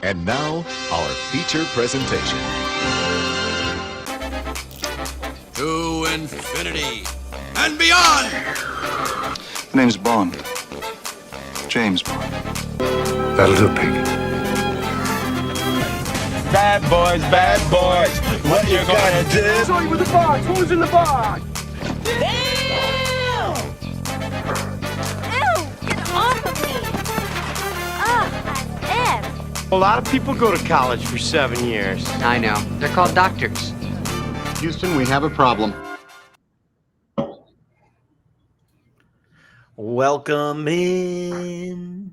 And now, our feature presentation. To infinity and beyond! My name's Bond. James Bond. That'll do, Payne. Bad boys, what you gonna do? Show you with the box. What was in the box? Damn! Ew! Get off of me! Ugh, as if. A lot of people go to college for 7 years. I know. They're called doctors. Houston, we have a problem. Welcome in.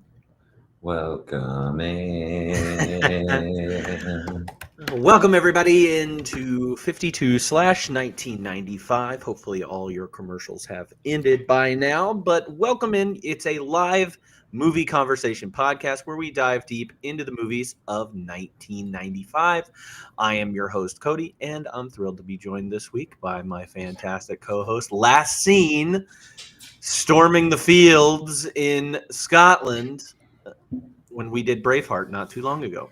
Welcome in. Welcome everybody into 52/1995. Hopefully all your commercials have ended by now, but welcome in. It's a live movie conversation podcast where we dive deep into the movies of 1995. I am your host, Cody, and I'm thrilled to be joined this week by my fantastic co-host, last seen storming the fields in Scotland when we did Braveheart not too long ago.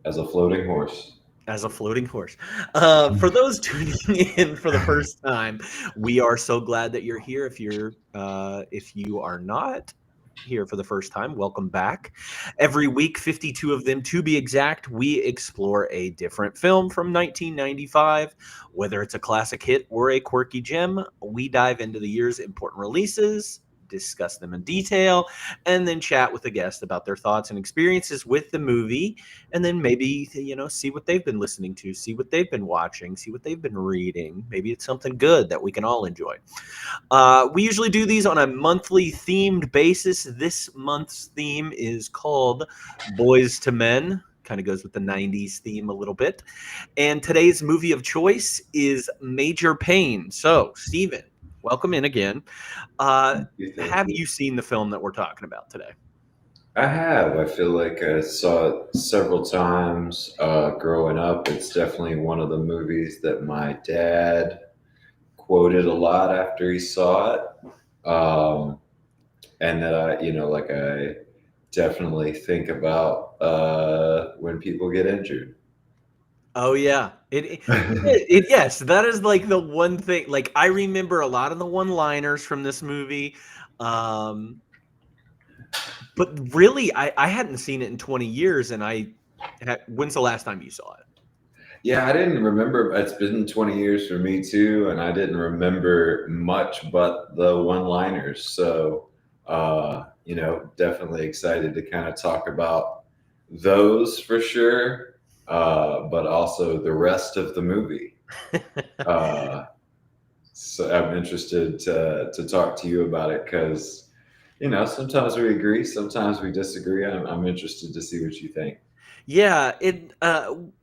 As a floating horse. For those tuning in for the first time, we are so glad that you're here. If you are not here for the first time, welcome back. Every week, 52 of them to be exact, we explore a different film from 1995. Whether it's a classic hit or a quirky gem, we dive into the year's important releases, discuss them in detail, and then chat with the guest about their thoughts and experiences with the movie, and then maybe, see what they've been listening to, see what they've been watching, see what they've been reading. Maybe it's something good that we can all enjoy. We usually do these on a monthly themed basis. This month's theme is called Boys to Men. Kind of goes with the 90s theme a little bit. And today's movie of choice is Major Payne. So, Steven, welcome in again. Have you seen the film that we're talking about today? I have. I feel like I saw it several times growing up. It's definitely one of the movies that my dad quoted a lot after he saw it. And that I definitely think about when people get injured. Oh yeah, yes, that is like the one thing. Like I remember a lot of the one-liners from this movie, but really, I hadn't seen it in 20 years. And when's the last time you saw it? Yeah, I didn't remember. It's been 20 years for me too, and I didn't remember much but the one-liners. So, definitely excited to kind of talk about those for sure. But also the rest of the movie. So I'm interested to talk to you about it because, sometimes we agree, sometimes we disagree. I'm interested to see what you think. Yeah,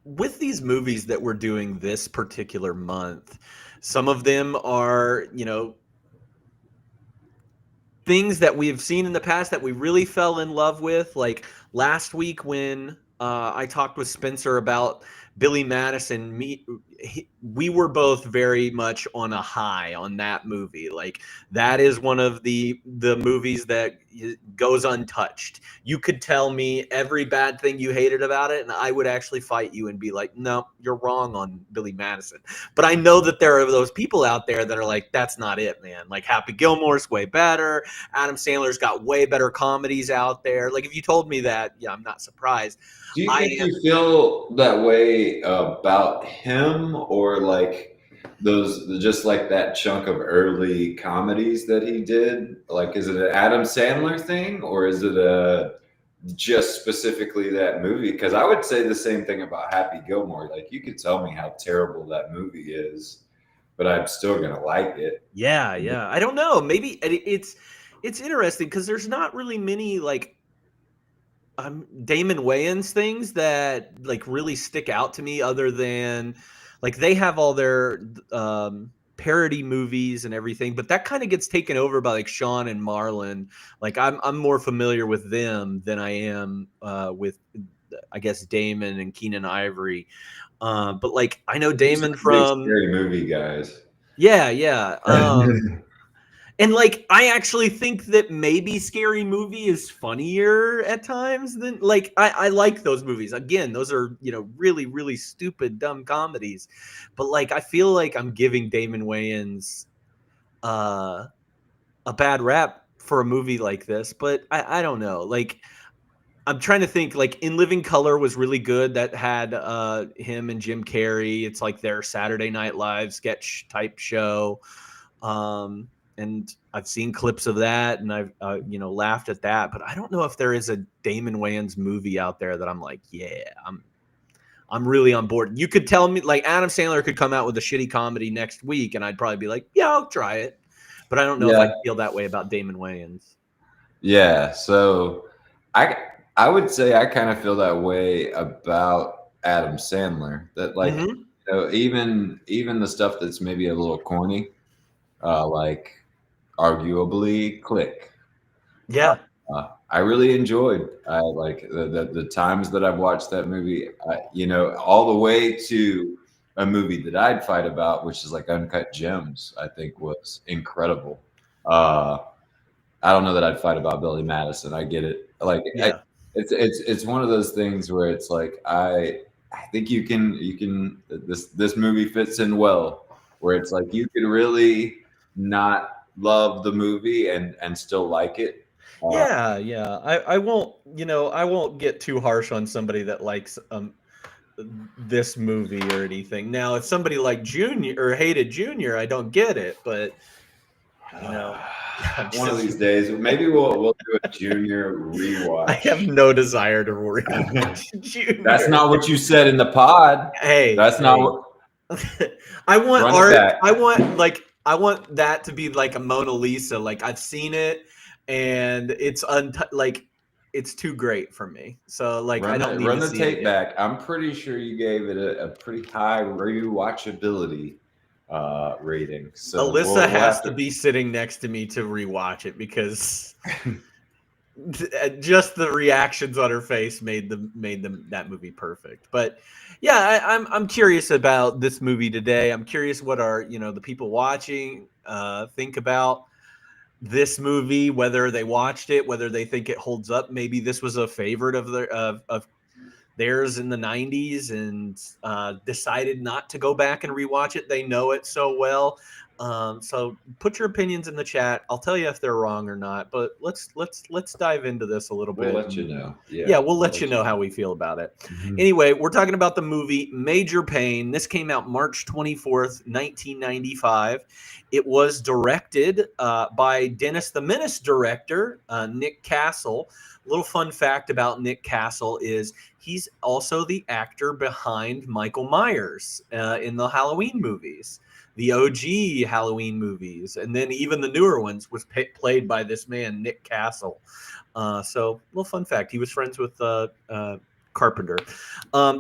with these movies that we're doing this particular month, some of them are, things that we have seen in the past that we really fell in love with. Like last week when I talked with Spencer about Billy Madison. We were both very much on a high on that movie. Like that is one of the movies that goes untouched. You could tell me every bad thing you hated about it, and I would actually fight you and be like, no, you're wrong on Billy Madison. But I know that there are those people out there that are like, that's not it, man. Like Happy Gilmore's way better. Adam Sandler's got way better comedies out there. Like if you told me that, yeah, I'm not surprised. Do you think you feel that way about him, or like just like that chunk of early comedies that he did? Like, is it an Adam Sandler thing, or is it just specifically that movie? Because I would say the same thing about Happy Gilmore. Like, you could tell me how terrible that movie is, but I'm still gonna like it. Yeah. I don't know. Maybe it's interesting because there's not really many like Damon Wayans things that like really stick out to me, other than like they have all their parody movies and everything, but that kind of gets taken over by like Sean and Marlon. Like I'm more familiar with them than I am with, I guess, Damon and Keenan Ivory. But like I know Damon from scary movie guys. Yeah. And like, I actually think that maybe Scary Movie is funnier at times than like I like those movies. Again, those are, you know, really, really stupid, dumb comedies. But like, I feel like I'm giving Damon Wayans a bad rap for a movie like this. But I don't know. Like, I'm trying to think. Like, In Living Color was really good. That had him and Jim Carrey. It's like their Saturday Night Live sketch type show. And I've seen clips of that, and I've you know, laughed at that. But I don't know if there is a Damon Wayans movie out there that I'm like, yeah, I'm really on board. You could tell me, like, Adam Sandler could come out with a shitty comedy next week, and I'd probably be like, yeah, I'll try it. But I don't know if I feel that way about Damon Wayans. Yeah, so I would say I kind of feel that way about Adam Sandler. That like, you know, even the stuff that's maybe a little corny, like arguably Click. Yeah. I really enjoyed like the times that I've watched that movie, you know, all the way to a movie that I'd fight about, which is like Uncut Gems. I think was incredible. I don't know that I'd fight about Billy Madison. I get it. Like, Yeah. it's one of those things where it's like I think you can this movie fits in well, where it's like you can really not love the movie and still like it. Yeah. I won't, you know, I won't get too harsh on somebody that likes this movie or anything. Now, if somebody like Junior or hated Junior, I don't get it, but you know, One of these days, maybe we'll do a Junior rewatch. I have no desire to rewatch Junior. That's not what you said in the pod. Hey, that's not what. I want Run it art. back. I want that to be like a Mona Lisa. Like, I've seen it, and it's it's too great for me. So like, I don't need run to the see tape it back. I'm pretty sure you gave it a pretty high rewatchability rating. So Alyssa has to be sitting next to me to rewatch it, because just the reactions on her face made that movie perfect. But yeah, I'm curious about this movie today. I'm curious what the people watching think about this movie, whether they watched it, whether they think it holds up. Maybe this was a favorite of theirs in the 90s and decided not to go back and rewatch it. They know it so well. So put your opinions in the chat. I'll tell you if they're wrong or not, but let's dive into this a little bit. We'll let you know. Yeah, we'll let you know how we feel about it. Anyway, we're talking about the movie Major Payne. This came out March 24th, 1995. It was directed by Dennis the Menace director, Nick Castle. A little fun fact about Nick Castle is he's also the actor behind Michael Myers in the Halloween movies, the OG Halloween movies, and then even the newer ones was played by this man, Nick Castle. So a little fun fact, he was friends with Carpenter.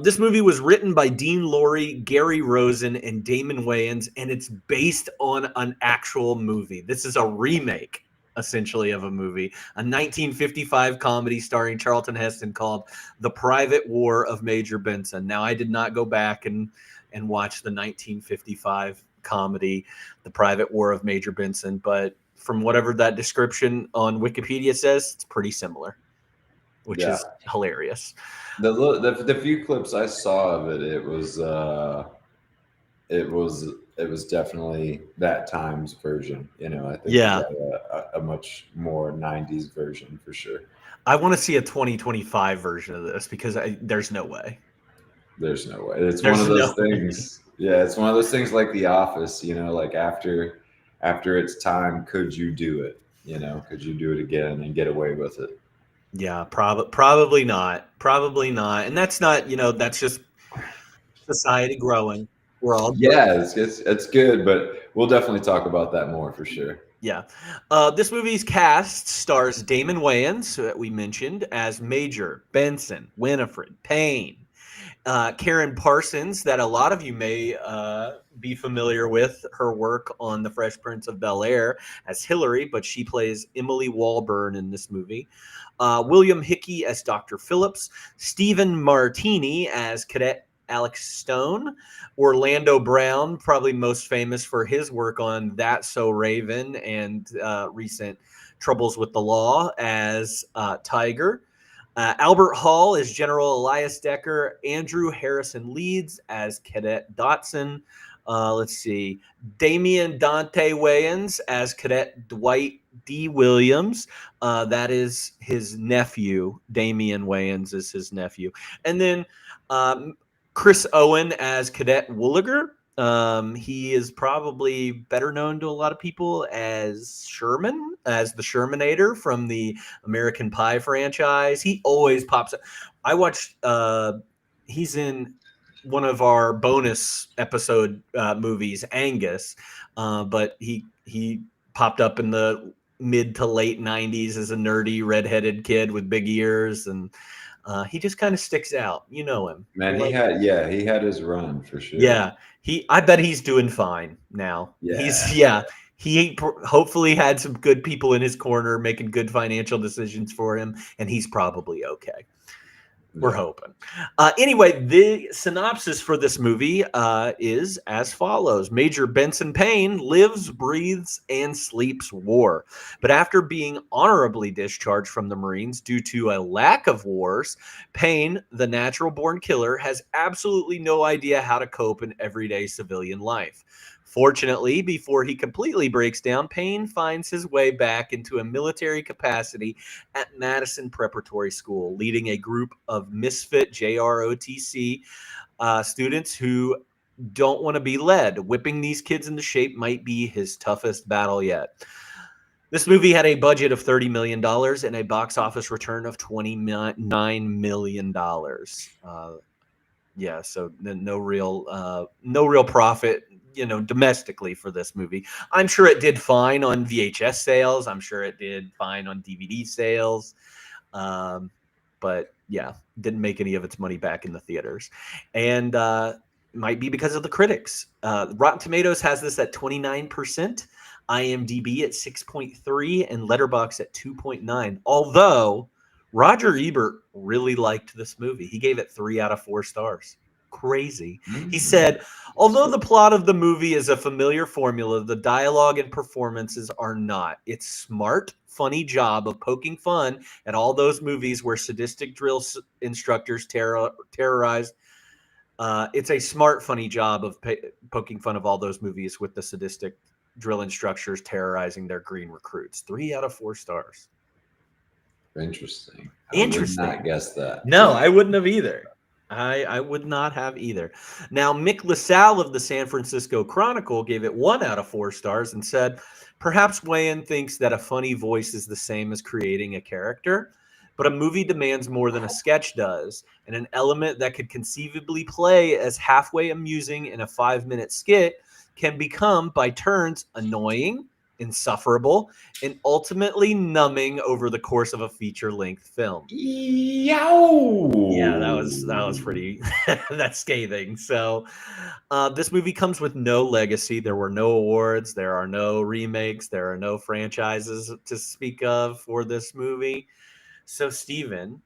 This movie was written by Dean Lorey, Gary Rosen, and Damon Wayans, and it's based on an actual movie. This is a remake, essentially, of a movie, a 1955 comedy starring Charlton Heston called The Private War of Major Benson. Now, I did not go back and watch the 1955 comedy, The Private War of Major Benson, but from whatever that description on Wikipedia says, it's pretty similar, which is hilarious. The few clips I saw of it, it was definitely that time's version. You know, I think a much more 90s version for sure. I want to see a 2025 version of this because there's no way. There's no way. It's one of those things. Yeah, it's one of those things like The Office, you know, like after its time, could you do it? You know, could you do it again and get away with it? Yeah, probably not. Probably not. And that's not, that's just society growing. We're all it's good, but we'll definitely talk about that more for sure. Yeah. This movie's cast stars Damon Wayans, that we mentioned, as Major, Benson, Winifred, Payne. Karen Parsons, that a lot of you may be familiar with her work on The Fresh Prince of Bel-Air as Hillary, but she plays Emily Walburn in this movie. William Hickey as Dr. Phillips. Stephen Martini as Cadet Alex Stone. Orlando Brown, probably most famous for his work on That's So Raven and recent Troubles with the Law as Tiger. Albert Hall is General Elias Decker. Andrew Harrison Leeds as Cadet Dotson. Let's see. Damian Dante Wayans as Cadet Dwight D. Williams. That is his nephew. Damian Wayans is his nephew. And then Chris Owen as Cadet Wooliger. He is probably better known to a lot of people as Sherman, as the Shermanator from the American Pie franchise. He always pops up. I watched, he's in one of our bonus episode movies, Angus, but he popped up in the mid to late 90s as a nerdy redheaded kid with big ears, and he just kind of sticks out. You know him. Man, he had his run for sure. Yeah, I bet he's doing fine now. He hopefully had some good people in his corner making good financial decisions for him, and he's probably okay. We're hoping. Anyway, the synopsis for this movie is as follows. Major Benson Payne lives, breathes, and sleeps war. But after being honorably discharged from the Marines due to a lack of wars, Payne, the natural-born killer, has absolutely no idea how to cope in everyday civilian life. Fortunately, before he completely breaks down, Payne finds his way back into a military capacity at Madison Preparatory School, leading a group of misfit JROTC students who don't want to be led. Whipping these kids into shape might be his toughest battle yet. This movie had a budget of $30 million and a box office return of $29 million. So no real profit, domestically for this movie. I'm sure it did fine on VHS sales. I'm sure it did fine on DVD sales. But yeah, didn't make any of its money back in the theaters. And might be because of the critics. Rotten Tomatoes has this at 29%, IMDb at 6.3, and Letterboxd at 2.9. Although Roger Ebert really liked this movie. He gave it 3 out of 4 stars. Crazy. He said, although the plot of the movie is a familiar formula, the dialogue and performances are not. It's smart, funny job of poking fun at all those movies where sadistic drill instructors terrorize. It's a smart, funny job of poking fun of all those movies with the sadistic drill instructors terrorizing their green recruits. 3 out of 4 stars. Interesting. I would not guess that. No, I wouldn't have either. I would not have either. Now, Mick LaSalle of the San Francisco Chronicle gave it 1 out of 4 stars and said, perhaps Wayne thinks that a funny voice is the same as creating a character, but a movie demands more than a sketch does, and an element that could conceivably play as halfway amusing in a 5-minute skit can become, by turns, annoying, insufferable, and ultimately numbing over the course of a feature-length film. Yow! Yeah, that was pretty that's scathing. So this movie comes with no legacy. There were no awards, there are no remakes, there are no franchises to speak of for this movie. So Steven,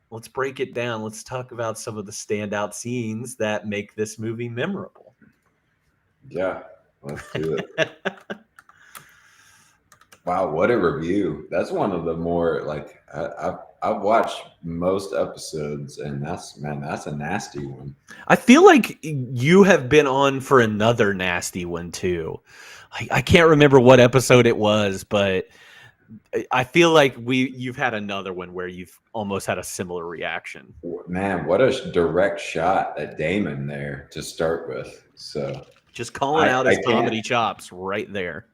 let's break it down. Let's talk about some of the standout scenes that make this movie memorable. Yeah, let's do it. Wow, what a review. That's one of the more, like, I've watched most episodes, and that's a nasty one. I feel like you have been on for another nasty one too. I can't remember what episode it was, but I feel like you've had another one where you've almost had a similar reaction. Man, what a direct shot at Damon there to start with. So just calling out his comedy chops right there.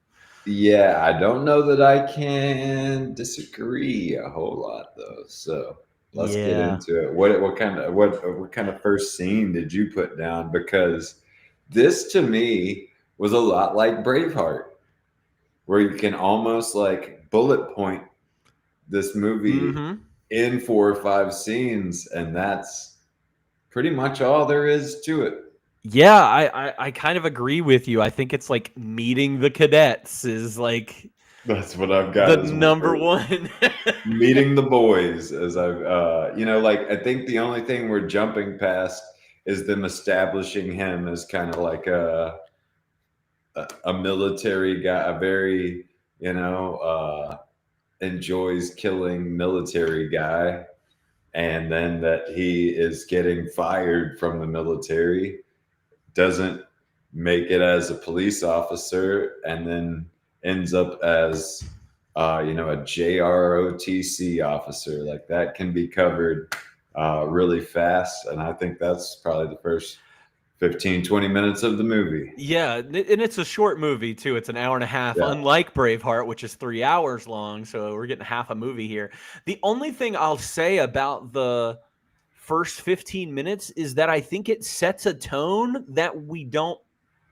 Yeah, I don't know that I can disagree a whole lot though. So let's get into it. What kind of first scene did you put down? Because this to me was a lot like Braveheart, where you can almost like bullet point this movie in 4 or 5 scenes, and that's pretty much all there is to it. Yeah, I kind of agree with you. I think it's like meeting the cadets is like that's what I've got. The number one. Meeting the boys, as I've like I think the only thing we're jumping past is them establishing him as kind of like a military guy, a very, enjoys killing military guy, and then that he is getting fired from the military, doesn't make it as a police officer, and then ends up as a JROTC officer. Like that can be covered really fast, and I think that's probably the first 15-20 minutes of the movie. Yeah, and it's a short movie too. It's an hour and a half, Yeah. unlike Braveheart, which is 3 hours long. So we're getting half a movie here. The only thing I'll say about the first 15 minutes is that I think it sets a tone that we don't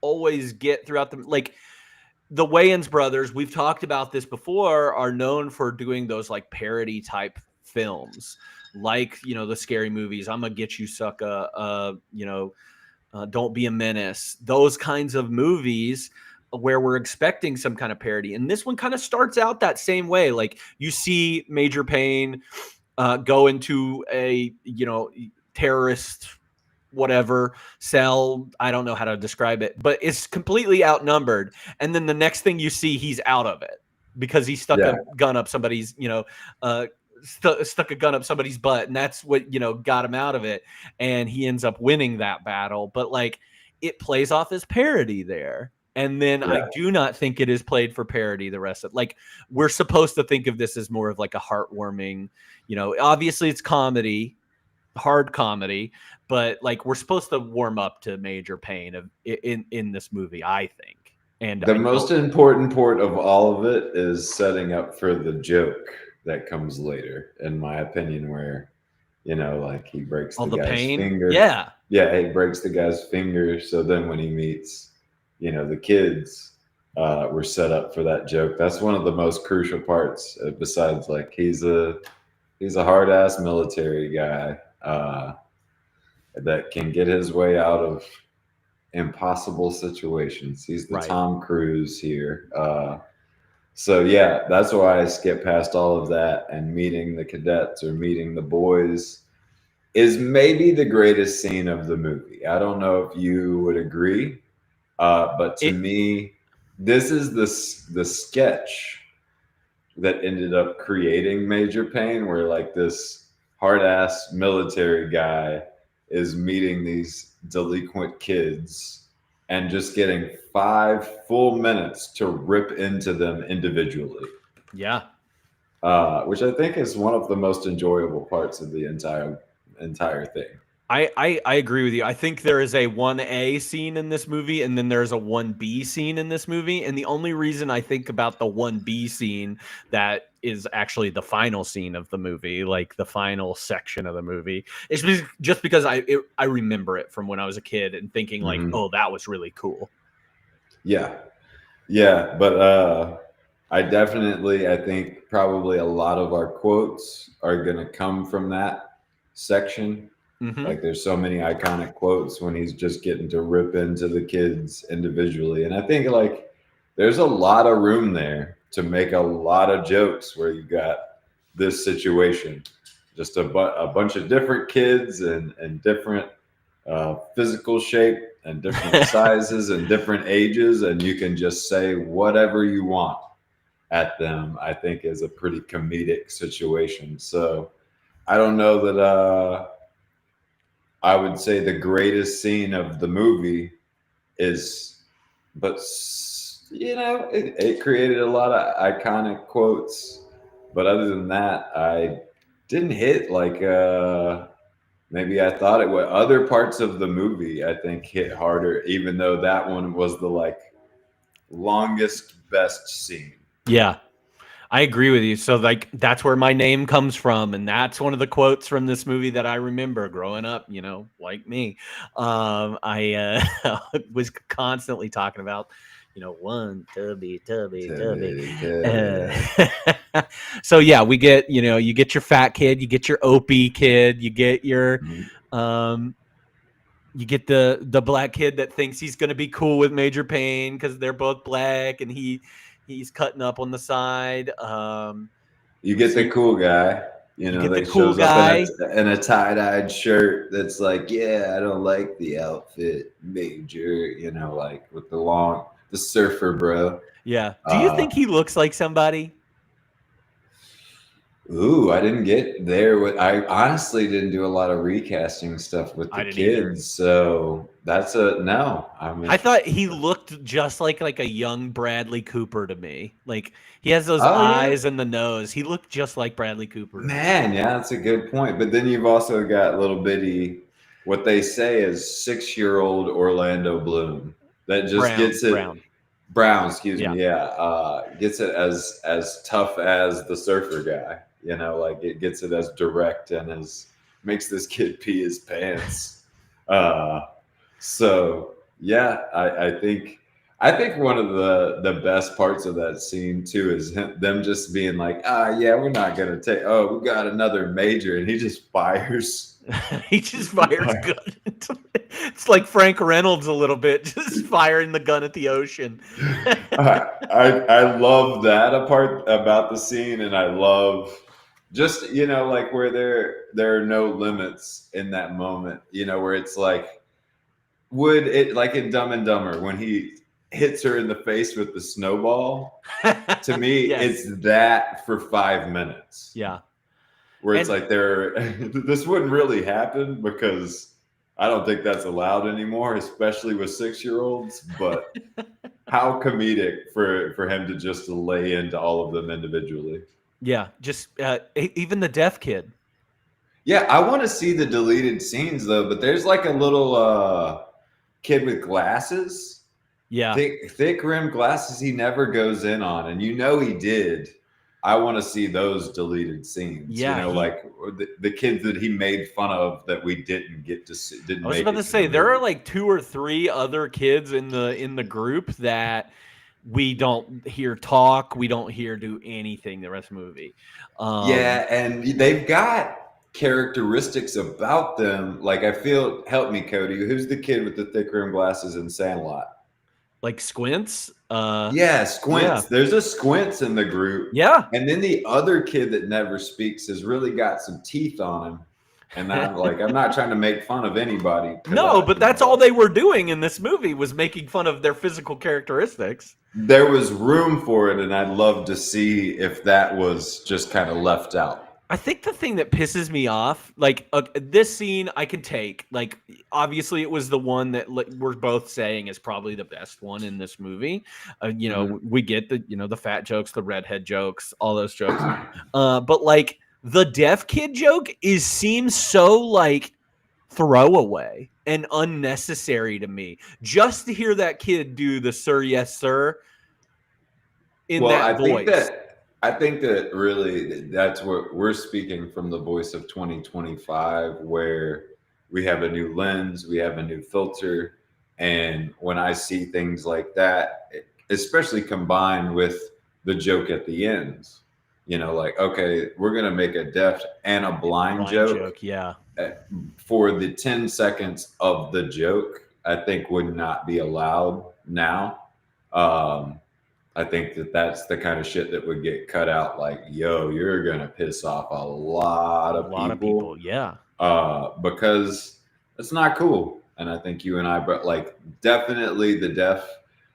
always get throughout the Wayans brothers. We've talked about this before, are known for doing those like parody type films, like the scary movies. I'm gonna get you, sucker. Don't Be a Menace, those kinds of movies where we're expecting some kind of parody. And this one kind of starts out that same way. Like you see Major Payne go into a, terrorist, whatever cell. I don't know how to describe it, but it's completely outnumbered. And then the next thing you see, he's out of it because he stuck a gun up somebody's, stuck a gun up somebody's butt, and that's what got him out of it, and he ends up winning that battle. But like it plays off as parody there, and then I do not think it is played for parody the rest of like we're supposed to think of this as more of like a heartwarming, obviously it's comedy, hard comedy, but like we're supposed to warm up to Major Payne in this movie, I think. And the most important part of all of it is setting up for the joke that comes later, in my opinion, where like he breaks the guy's finger. He breaks the guy's finger, so then when he meets the kids, we're set up for that joke. That's one of the most crucial parts, besides like he's a hard ass military guy that can get his way out of impossible situations. He's the Tom Cruise here. So yeah, that's why I skip past all of that, and meeting the cadets or meeting the boys is maybe the greatest scene of the movie. I don't know if you would agree, but to me, this is the sketch that ended up creating Major Payne, where like this hard ass military guy is meeting these delinquent kids and just getting 5 full minutes to rip into them individually. Yeah. Which I think is one of the most enjoyable parts of the entire thing. I agree with you. I think there is a 1A scene in this movie, and then there's a 1B scene in this movie. And the only reason I think about the 1B scene that is actually the final scene of the movie, like the final section of the movie, is just because I remember it from when I was a kid and thinking like, oh, that was really cool. Yeah. But I think probably a lot of our quotes are going to come from that section. Like there's so many iconic quotes when he's just getting to rip into the kids individually. And I think like there's a lot of room there to make a lot of jokes where you got this situation, just a bunch of different kids and different physical shape and different sizes and different ages. And you can just say whatever you want at them, I think is a pretty comedic situation. So I don't know that, I would say the greatest scene of the movie is, but it created a lot of iconic quotes. But other than that, I didn't hit like maybe I thought it would. Other parts of the movie I think hit harder, even though that one was the like longest, best scene. Yeah. I agree with you. So like that's where my name comes from, and that's one of the quotes from this movie that I remember growing up, like me. I was constantly talking about, one tubby. So yeah, we get, you get your fat kid, you get your Opie kid, you get your you get the black kid that thinks he's going to be cool with Major Payne because they're both black, and he's cutting up on the side. You get the cool guy. You You know, get the that cool shows guy. up in a tie-dyed shirt that's like, yeah, I don't like the outfit, Major, you know, like with the surfer bro. Yeah. Do you think he looks like somebody? Ooh, I didn't get there. I honestly didn't do a lot of recasting stuff with I the didn't either. kids, so that's a no. I mean, I thought he looked just like a young Bradley Cooper to me. Like he has those oh yeah, eyes and the nose. He looked just like Bradley Cooper. To me. man, yeah, that's a good point. But then you've also got little bitty, what they say is 6-year-old Orlando Bloom that just gets it. Brown, excuse me, yeah, gets it as tough as the surfer guy. You know, like it gets it as direct and as makes this kid pee his pants. So yeah, I think one of the best parts of that scene too is them just being like, yeah, we're not gonna take. Oh, we got another Major, and he just fires. He just fires gun. It's like Frank Reynolds a little bit, just firing the gun at the ocean. I love that apart about the scene, and I love just like where there are no limits in that moment. Where it's like, would it like in Dumb and Dumber when he hits her in the face with the snowball? To me, Yes. it's that for 5 minutes. Yeah. Where it's like this wouldn't really happen because I don't think that's allowed anymore, especially with 6-year-olds. But how comedic for him to just lay into all of them individually. Yeah, just even the deaf kid. Yeah, I want to see the deleted scenes though. But there's like a little kid with glasses. Yeah, thick rimmed glasses. He never goes in on, and he did. I want to see those deleted scenes. Yeah, like the kids that he made fun of that we didn't get to see. I was about to say there are like 2 or 3 other kids in the group that we don't hear talk. We don't hear do anything the rest of the movie. Yeah, and they've got characteristics about them. Like I feel, help me, Cody. Who's the kid with the thick rimmed glasses in Sandlot? Like Squints? Yeah, Squints. Yeah. There's a Squints in the group. Yeah. And then the other kid that never speaks has really got some teeth on him. And I'm not trying to make fun of anybody. No, but that's all they were doing in this movie was making fun of their physical characteristics. There was room for it, and I'd love to see if that was just kind of left out. I think the thing that pisses me off, like this scene I can take, like obviously it was the one that we're both saying is probably the best one in this movie. We get the fat jokes, the redhead jokes, all those jokes. But like the deaf kid joke seems so like throwaway and unnecessary to me. Just to hear that kid do the "sir, yes, sir" in that voice. I think that really that's what we're speaking from, the voice of 2025, where we have a new lens, we have a new filter. And when I see things like that, especially combined with the joke at the end, like, okay, we're going to make a deaf and a blind joke. Yeah. For the 10 seconds of the joke, I think would not be allowed now. I think that's the kind of shit that would get cut out. Like, yo, you're gonna piss off a lot of people. Yeah. Because it's not cool. And I think you and I, but like definitely the deaf.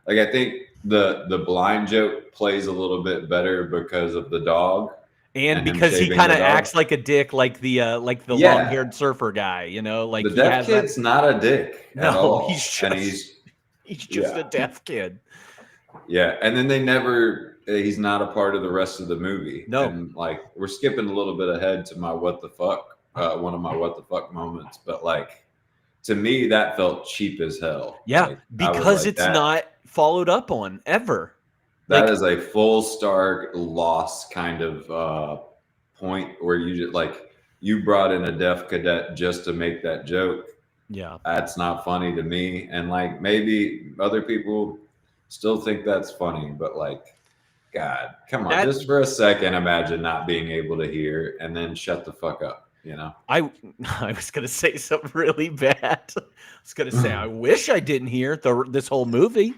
Like I think the blind joke plays a little bit better because of the dog. And because he kind of acts like a dick, like the long-haired surfer guy, like the deaf kid's not a dick. At all. He's just a deaf kid. Yeah, and then he's not a part of the rest of the movie. No. And like we're skipping a little bit ahead to my what the fuck, one of my what the fuck moments, but like to me that felt cheap as hell. Yeah, like, because it's not followed up on ever. That is a full star loss kind of point where you just like you brought in a deaf cadet just to make that joke. Yeah. That's not funny to me. And like maybe other people still think that's funny, but like, God, come on, just for a second, imagine not being able to hear and then shut the fuck up, I was going to say something really bad. I was going to say, I wish I didn't hear this whole movie.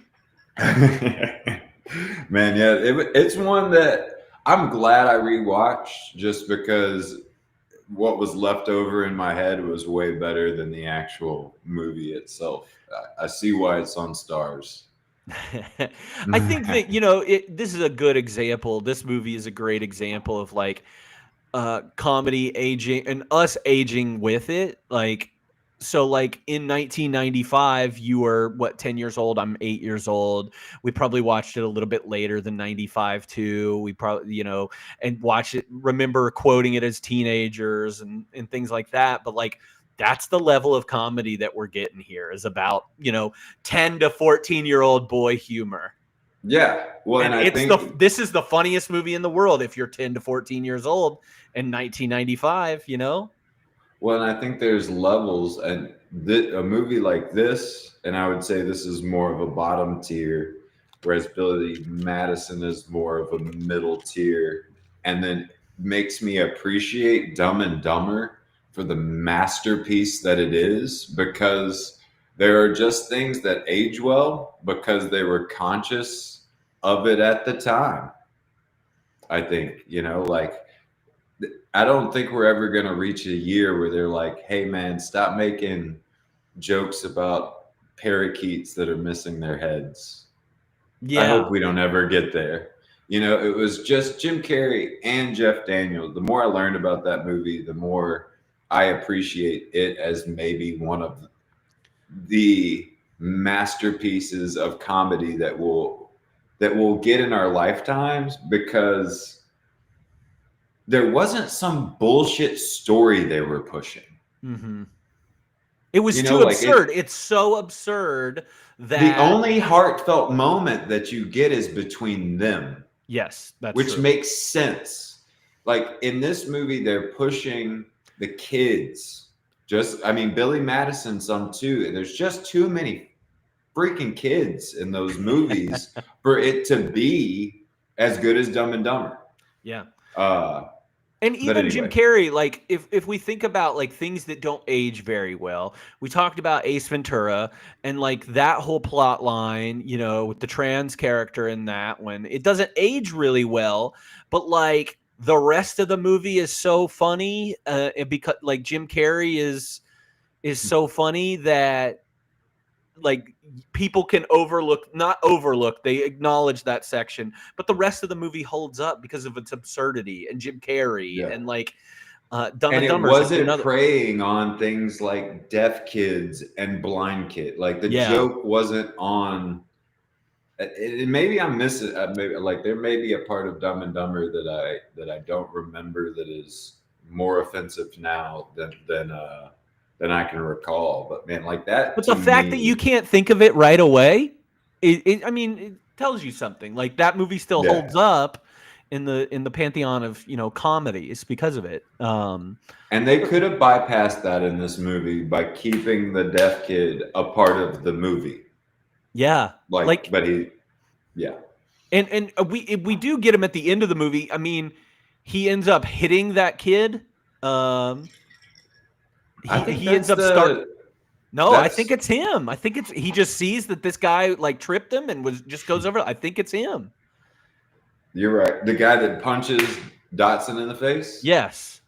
Man, yeah, it's one that I'm glad I rewatched just because what was left over in my head was way better than the actual movie itself. I see why it's on Stars. I think that this is a good example. This movie is a great example of like comedy aging and us aging with it. Like, so like in 1995, you were what, 10 years old? I'm 8 years old. We probably watched it a little bit later than 95 too. We probably, and watch it, remember quoting it as teenagers and things like that. But like, that's the level of comedy that we're getting here, is about, 10 to 14-year-old boy humor. Yeah. Well, and I think this is the funniest movie in the world if you're 10 to 14 years old in 1995, Well, and I think there's levels, and a movie like this, and I would say this is more of a bottom tier, whereas Billy Madison is more of a middle tier, and then makes me appreciate Dumb and Dumber for the masterpiece that it is, because there are just things that age well because they were conscious of it at the time. I think, like, I don't think we're ever going to reach a year where they're like, hey, man, stop making jokes about parakeets that are missing their heads. Yeah. I hope we don't ever get there. It was just Jim Carrey and Jeff Daniels. The more I learned about that movie, the more I appreciate it as maybe one of the masterpieces of comedy that will get in our lifetimes, because there wasn't some bullshit story they were pushing. Mm-hmm. It was too absurd. It's so absurd that the only heartfelt moment that you get is between them. Yes, that's which true. Makes sense. Like in this movie, they're pushing the kids. Billy Madison some too. There's just too many freaking kids in those movies for it to be as good as Dumb and Dumber. Yeah. And even anyway. Jim Carrey, like if we think about like things that don't age very well, we talked about Ace Ventura and like that whole plot line, with the trans character in that one, it doesn't age really well, but like the rest of the movie is so funny, because like Jim Carrey is so funny that like people can not overlook, they acknowledge that section, but the rest of the movie holds up because of its absurdity and Jim Carrey and like Dumb and Dumber. It wasn't preying on things like deaf kids and blind kids. Like the joke wasn't on. And maybe I'm missing. Maybe like there may be a part of Dumb and Dumber that I don't remember that is more offensive now than I can recall. But man, like that. But the fact that you can't think of it right away, it tells you something. Like that movie still holds up in the pantheon of comedies because of it. And they could have bypassed that in this movie by keeping the deaf kid a part of the movie. Yeah, but he, and we do get him at the end of the movie. I mean, he ends up hitting that kid. He ends up starting. No, I think it's him. I think he just sees that this guy like tripped him and just goes over. I think it's him. You're right. The guy that punches Dotson in the face? Yes.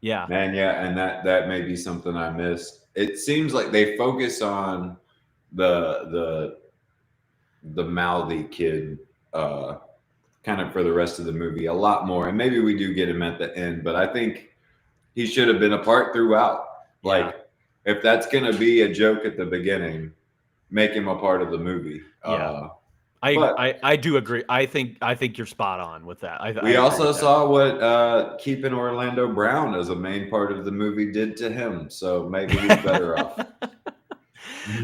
Yeah. Man, yeah, and that may be something I missed. It seems like they focus on the mouthy kid kind of for the rest of the movie a lot more. And maybe we do get him at the end, but I think he should have been a part throughout. Like, if that's going to be a joke at the beginning, make him a part of the movie. Yeah. I do agree. I think you're spot on with that. We also saw what keeping Orlando Brown as a main part of the movie did to him. So maybe he's better off.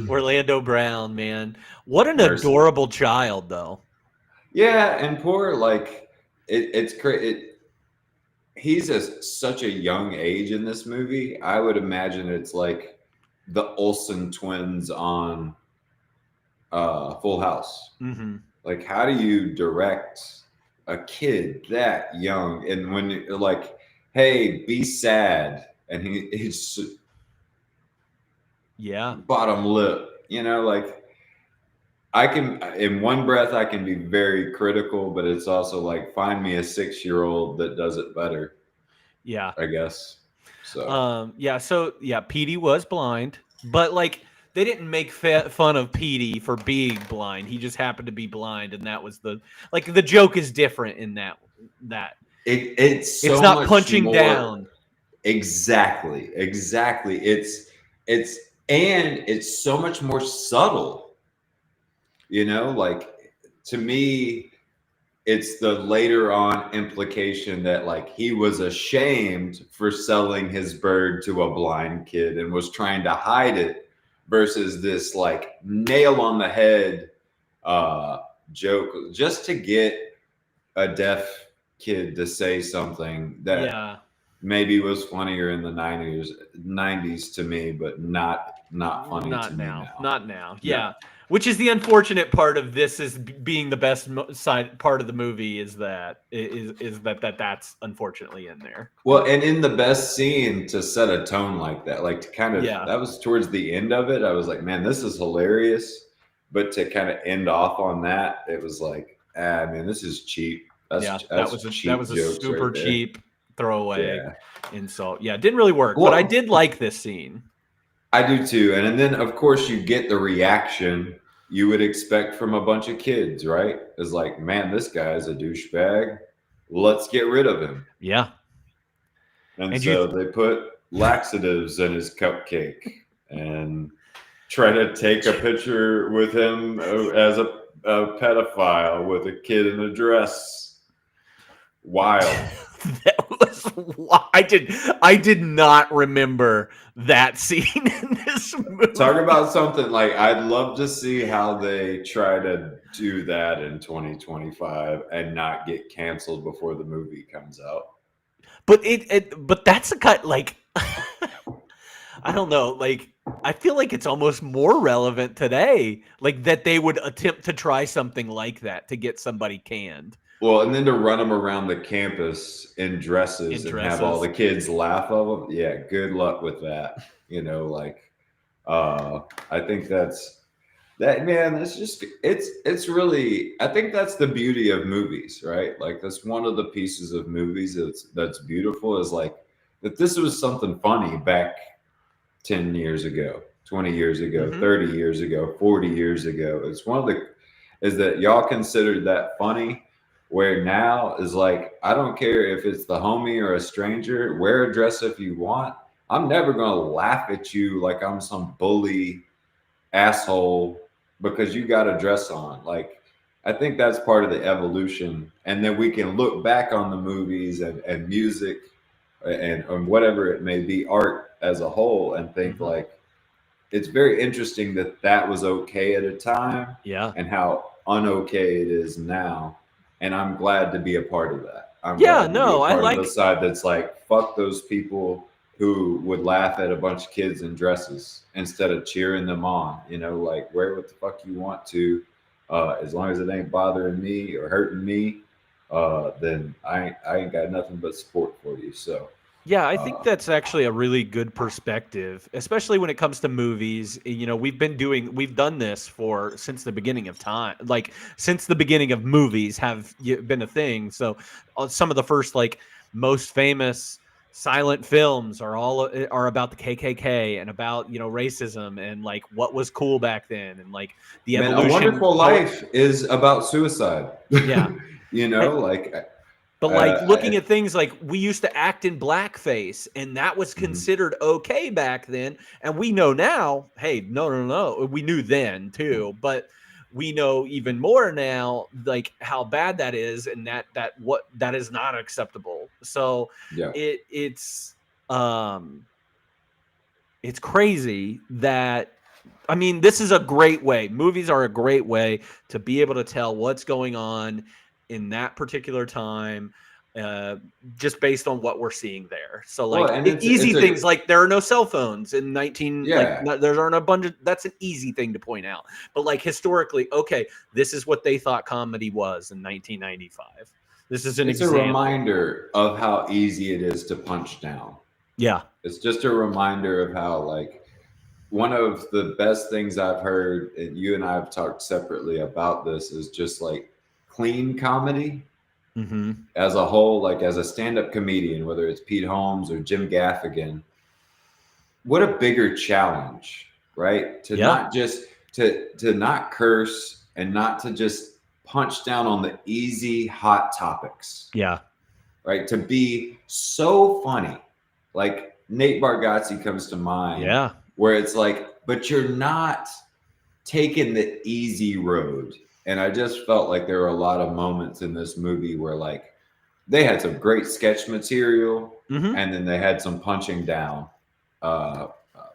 Orlando Brown, man. What an adorable child, though. Yeah, and poor, like, it's crazy. He's such a young age in this movie. I would imagine it's like the Olsen twins on Full House. Mm-hmm. Like, how do you direct a kid that young? And when you're like, hey, be sad. And he's bottom lip, like, I can, in one breath, I can be very critical, but it's also like, find me a 6-year-old that does it better. Yeah. I guess. So Petey was blind, but like they didn't make fun of Petey for being blind. He just happened to be blind, and that was the joke is different in that it's so it's not much punching more, down. Exactly. It's so much more subtle. Like to me, it's the later on implication that like he was ashamed for selling his bird to a blind kid and was trying to hide it, versus this like nail on the head joke just to get a deaf kid to say something that maybe was funnier in the 90s to me, but not funny to me now. Not now. Yeah. Which is the unfortunate part of this, is being the best side part of the movie, is that that's unfortunately in there. Well, and in the best scene to set a tone like that, like to kind of, that was towards the end of it. I was like, man, this is hilarious. But to kind of end off on that, it was like, man, this is cheap. That was a super cheap throwaway insult. Yeah, it didn't really work, but I did like this scene. I do too. And then of course you get the reaction you would expect from a bunch of kids, right? It's like, man, this guy is a douchebag. Let's get rid of him. Yeah. And so they put laxatives in his cupcake and try to take a picture with him as a pedophile with a kid in a dress. Wild. That was I did not remember that scene in this movie. Talk about something like, I'd love to see how they try to do that in 2025 and not get canceled before the movie comes out. But but that's a cut, like I don't know, like I feel like it's almost more relevant today, like that they would attempt to try something like that to get somebody canned. Well, and then to run them around the campus in dresses and have all the kids laugh of them. Yeah, good luck with that. I think man, it's really, I think that's the beauty of movies, right? Like that's one of the pieces of movies that's beautiful, is like that this was something funny back 10 years ago, 20 years ago, 30 years ago, 40 years ago. It's is that y'all considered that funny. Where now is like, I don't care if it's the homie or a stranger, wear a dress if you want. I'm never going to laugh at you like I'm some bully asshole because you got a dress on. Like, I think that's part of the evolution. And then we can look back on the movies and music and whatever it may be, art as a whole, and think like, it's very interesting that was okay at a time. Yeah. And how un-okay it is now. And I'm glad to be a part of that. I like the side that's like, fuck those people who would laugh at a bunch of kids in dresses instead of cheering them on. Like, wear what the fuck you want to, as long as it ain't bothering me or hurting me, then I ain't got nothing but support for you. So. Yeah, I think that's actually a really good perspective, especially when it comes to movies. We've done this since the beginning of time, like since the beginning of movies have been a thing. So some of the first, like, most famous silent films are about the KKK and about, racism and like what was cool back then, and like the evolution. A Wonderful Life is about suicide. Yeah. But like looking at things like, we used to act in blackface, and that was considered okay back then. And we know now, hey, no. We knew then too, but we know even more now, like how bad that is, and that is not acceptable. So it's crazy that, I mean, this is a great way. Movies are a great way to be able to tell what's going on in that particular time, just based on what we're seeing there. So like things like there are no cell phones in there aren't a bunch of, that's an easy thing to point out. But like historically, okay, this is what they thought comedy was in 1995. This is an example. It's a reminder of how easy it is to punch down. Yeah. It's just a reminder of how, like, one of the best things I've heard, and you and I have talked separately about this, is just like clean comedy as a whole, like as a stand-up comedian, whether it's Pete Holmes or Jim Gaffigan, what a bigger challenge, right? To not just to not curse and not to just punch down on the easy hot topics. Yeah. Right? To be so funny. Like Nate Bargatze comes to mind. Yeah. Where it's like, but you're not taking the easy road. And I just felt like there were a lot of moments in this movie where like they had some great sketch material and then they had some punching down.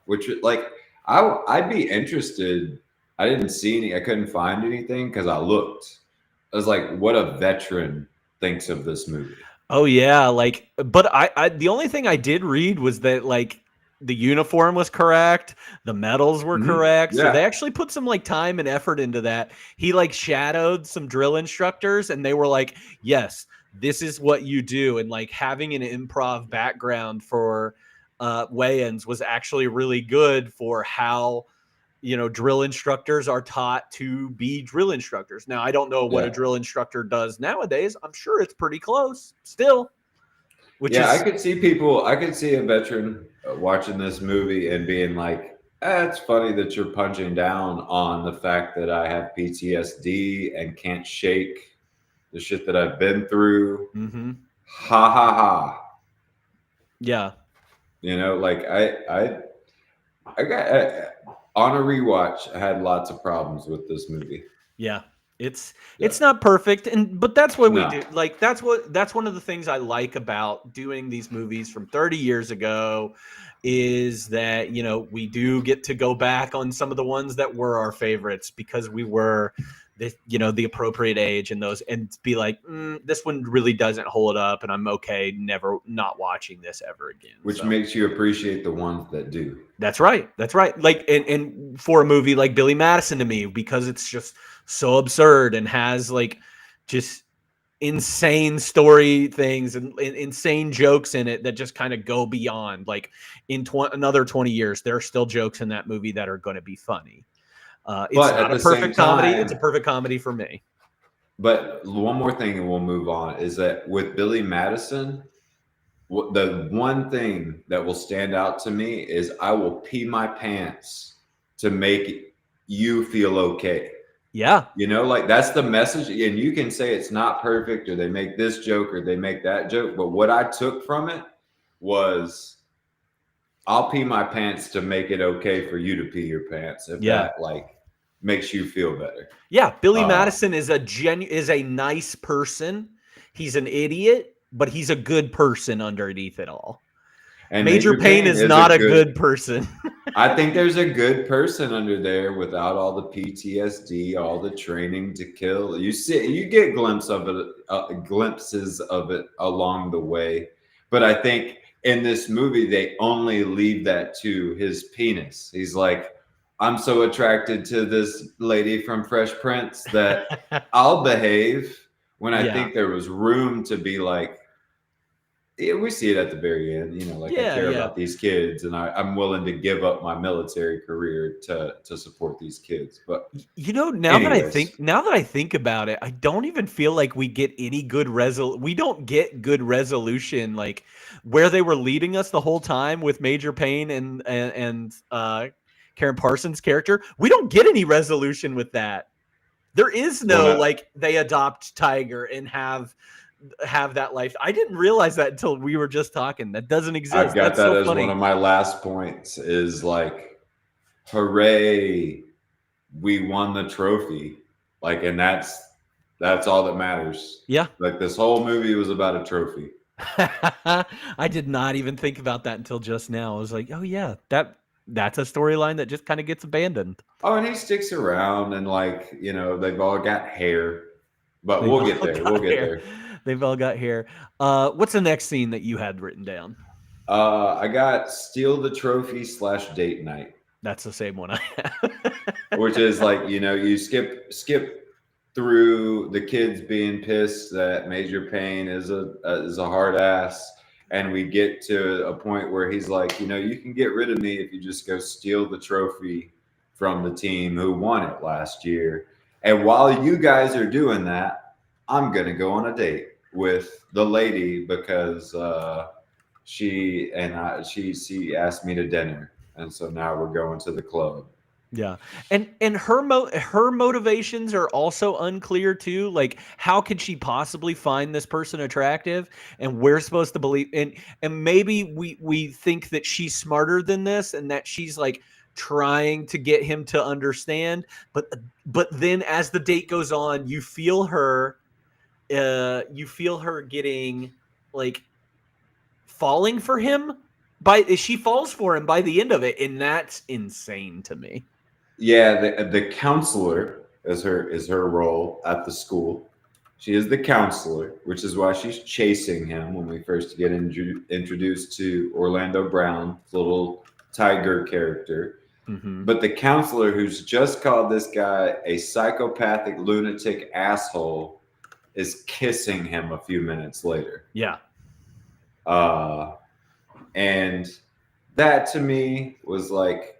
Which like I'd be interested. I didn't see any, I couldn't find anything because I looked. I was like, what a veteran thinks of this movie. Oh yeah, like, but I the only thing I did read was that like the uniform was correct, the medals were correct, so they actually put some like time and effort into that. He like shadowed some drill instructors, and they were like, "Yes, this is what you do," and like having an improv background for weigh-ins was actually really good for how drill instructors are taught to be drill instructors. Now, I don't know what a drill instructor does nowadays. I'm sure it's pretty close still. I could see a veteran watching this movie and being like, it's funny that you're punching down on the fact that I have PTSD and can't shake the shit that I've been through. Ha ha ha. Yeah. Like I got on a rewatch, I had lots of problems with this movie. Yeah. It's not perfect, but that's what we do. Like that's one of the things I like about doing these movies from 30 years ago is that we do get to go back on some of the ones that were our favorites because we were the appropriate age and those, and be like, this one really doesn't hold up, and I'm okay never not watching this ever again. Which makes you appreciate the ones that do. That's right. Like, and for a movie like Billy Madison to me, because it's just so absurd and has like just insane story things and insane jokes in it that just kind of go beyond. Like in another 20 years, there are still jokes in that movie that are going to be funny. It's not a perfect comedy. It's a perfect comedy for me. But one more thing, and we'll move on, is that with Billy Madison, the one thing that will stand out to me is I will pee my pants to make you feel okay. Yeah. Like that's the message. And you can say it's not perfect or they make this joke or they make that joke. But what I took from it was I'll pee my pants to make it okay for you to pee your pants. If that like makes you feel better. Yeah. Billy Madison is a nice person. He's an idiot, but he's a good person underneath it all. And Major Payne is not a good person. I think there's a good person under there without all the PTSD, all the training to kill. You get glimpses of it along the way. But I think in this movie, they only leave that to his penis. He's like, I'm so attracted to this lady from Fresh Prince that I'll behave, when I think there was room to be like, we see it at the very end, I care about these kids and I'm willing to give up my military career to support these kids. But now that I think about it, I don't even feel like we get any good we don't get good resolution, like where they were leading us the whole time with Major Payne and Karen Parsons' character. We don't get any resolution with that. There is no like they adopt Tiger and have that life. I didn't realize that until we were just talking. That doesn't exist. I've got That's that so as funny. one of my last points is like, hooray, we won the trophy. Like, and that's all that matters. Yeah. Like this whole movie was about a trophy. I did not even think about that until just now. I was like, oh yeah, that's a storyline that just kind of gets abandoned. Oh, and he sticks around and like, they've all got hair. But we'll get there. They've all got hair. What's the next scene that you had written down? I got steal the trophy / date night. That's the same one I have. Which is like, you skip through the kids being pissed that Major Payne is a hard ass. And we get to a point where he's like, you can get rid of me if you just go steal the trophy from the team who won it last year. And while you guys are doing that, I'm going to go on a date. with the lady because she asked me to dinner, and so now we're going to the club. Yeah. And her motivations are also unclear too. Like, how could she possibly find this person attractive? And we're supposed to believe, and maybe we think that she's smarter than this and that she's like trying to get him to understand. But then as the date goes on, you feel her getting like falling for him. She falls for him by the end of it, and that's insane to me. Yeah, the counselor is her role at the school. She is the counselor, which is why she's chasing him when we first get introduced to Orlando Brown, little tiger character. Mm-hmm. But the counselor who's just called this guy a psychopathic lunatic asshole is kissing him a few minutes later. Yeah. And that to me was like,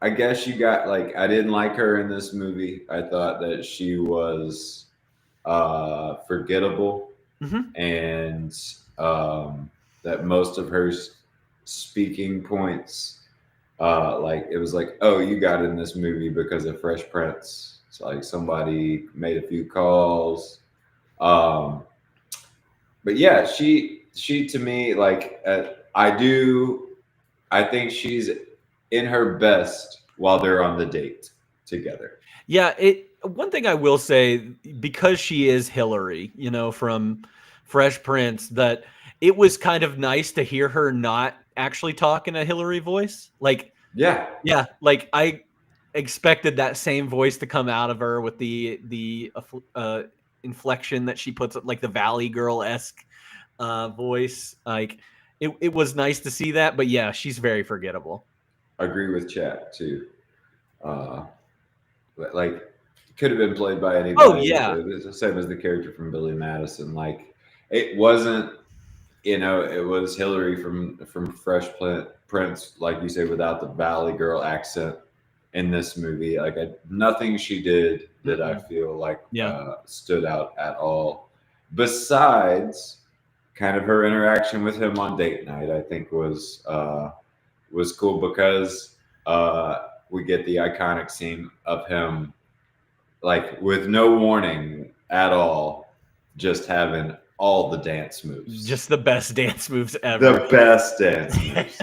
I guess you got like, I didn't like her in this movie. I thought that she was forgettable, and that most of her speaking points, like it was like, oh, you got in this movie because of Fresh Prince. It's like somebody made a few calls. But yeah, she to me, like, I think she's in her best while they're on the date together. Yeah, one thing I will say, because she is Hillary, from Fresh Prince, that it was kind of nice to hear her not actually talk in a Hillary voice. Like, yeah, like I expected that same voice to come out of her with the inflection that she puts, like the Valley Girl-esque voice. Like, it was nice to see that, but yeah, she's very forgettable. I agree with Chad too. Like, could have been played by anybody. Oh yeah, it's the same as the character from Billy Madison. Like, it wasn't, it was Hillary from Fresh Prince, like you say, without the Valley Girl accent in this movie. Like, nothing she did that I feel like stood out at all. Besides, kind of her interaction with him on date night, I think was cool because we get the iconic scene of him, like, with no warning at all, just having all the dance moves. Just the best dance moves ever. The best dance moves.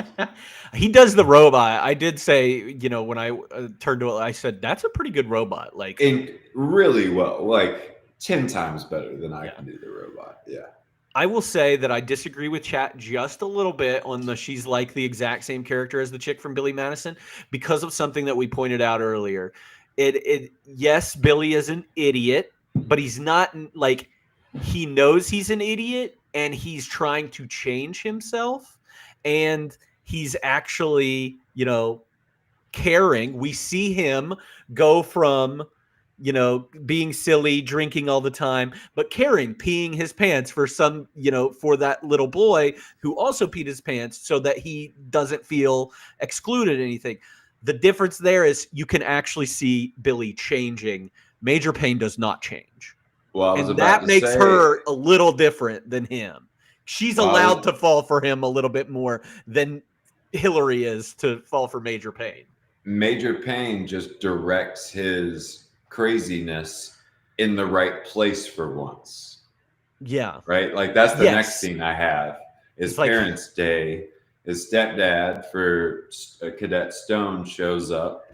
He does the robot. I did say, when I turned to it, I said, that's a pretty good robot. Like, and really well, like 10 times better than I can do the robot. Yeah. I will say that I disagree with Chat just a little bit on the she's like the exact same character as the chick from Billy Madison because of something that we pointed out earlier. Yes, Billy is an idiot, but he's not, like, he knows he's an idiot and he's trying to change himself, and he's actually, caring. We see him go from, being silly, drinking all the time, but caring, peeing his pants for some, for that little boy who also peed his pants so that he doesn't feel excluded or anything. The difference there is you can actually see Billy changing. Major Payne does not change. Well, and that makes her a little different than him. She's allowed to fall for him a little bit more than Hillary is to fall for Major Payne. Major Payne just directs his craziness in the right place for once. Yeah. Right? Like, that's the next scene I have is Parents' Day. His stepdad for Cadet Stone shows up.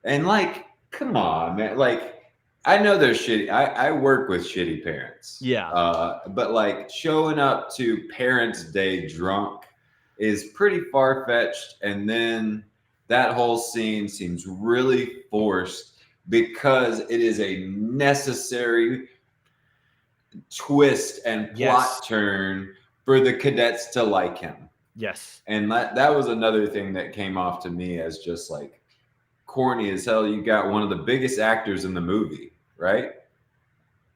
And, like, come on, man. Like, I know they're shitty. I work with shitty parents. Yeah. But, like, showing up to Parents' Day drunk is pretty far-fetched. And then that whole scene seems really forced because it is a necessary twist and plot turn for the cadets to like him. Yes. And that was another thing that came off to me as just, like, corny as hell. You got one of the biggest actors in the movie, right?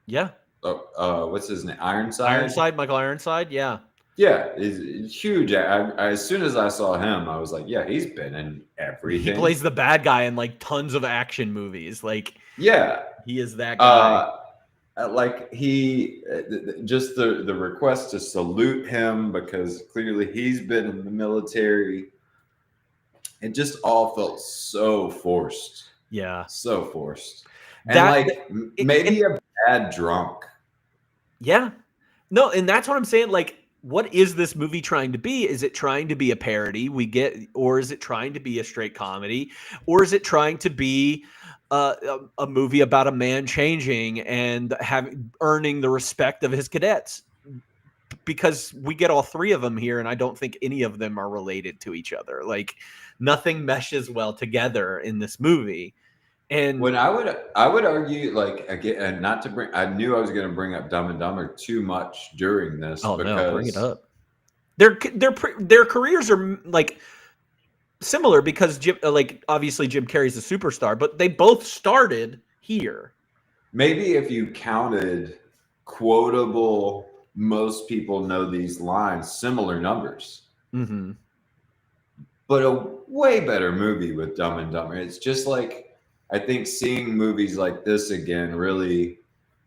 Yeah. What's his name? Ironside? Michael Ironside, yeah. Yeah, is huge. As soon as I saw him, I was like, yeah, he's been in everything. He plays the bad guy in, like, tons of action movies. Like, yeah, he is that guy. like he just the request to salute him because clearly he's been in the military. It just all felt so forced. Yeah. So forced. And maybe a bad drunk. Yeah. No, and that's what I'm saying. Like, what is this movie trying to be? Is it trying to be a parody? Or is it trying to be a straight comedy? Or is it trying to be a movie about a man changing and earning the respect of his cadets? Because we get all three of them here, and I don't think any of them are related to each other. Like, nothing meshes well together in this movie. And when I would argue, like, again, and not to bring, I knew I was going to bring up Dumb and Dumber too much during this. Oh because no, bring it up. Their careers are like similar because obviously Jim Carrey's a superstar, but they both started here. Maybe if you counted quotable, most people know these lines, similar numbers. Mm-hmm. But a way better movie with Dumb and Dumber. It's just like, I think seeing movies like this again really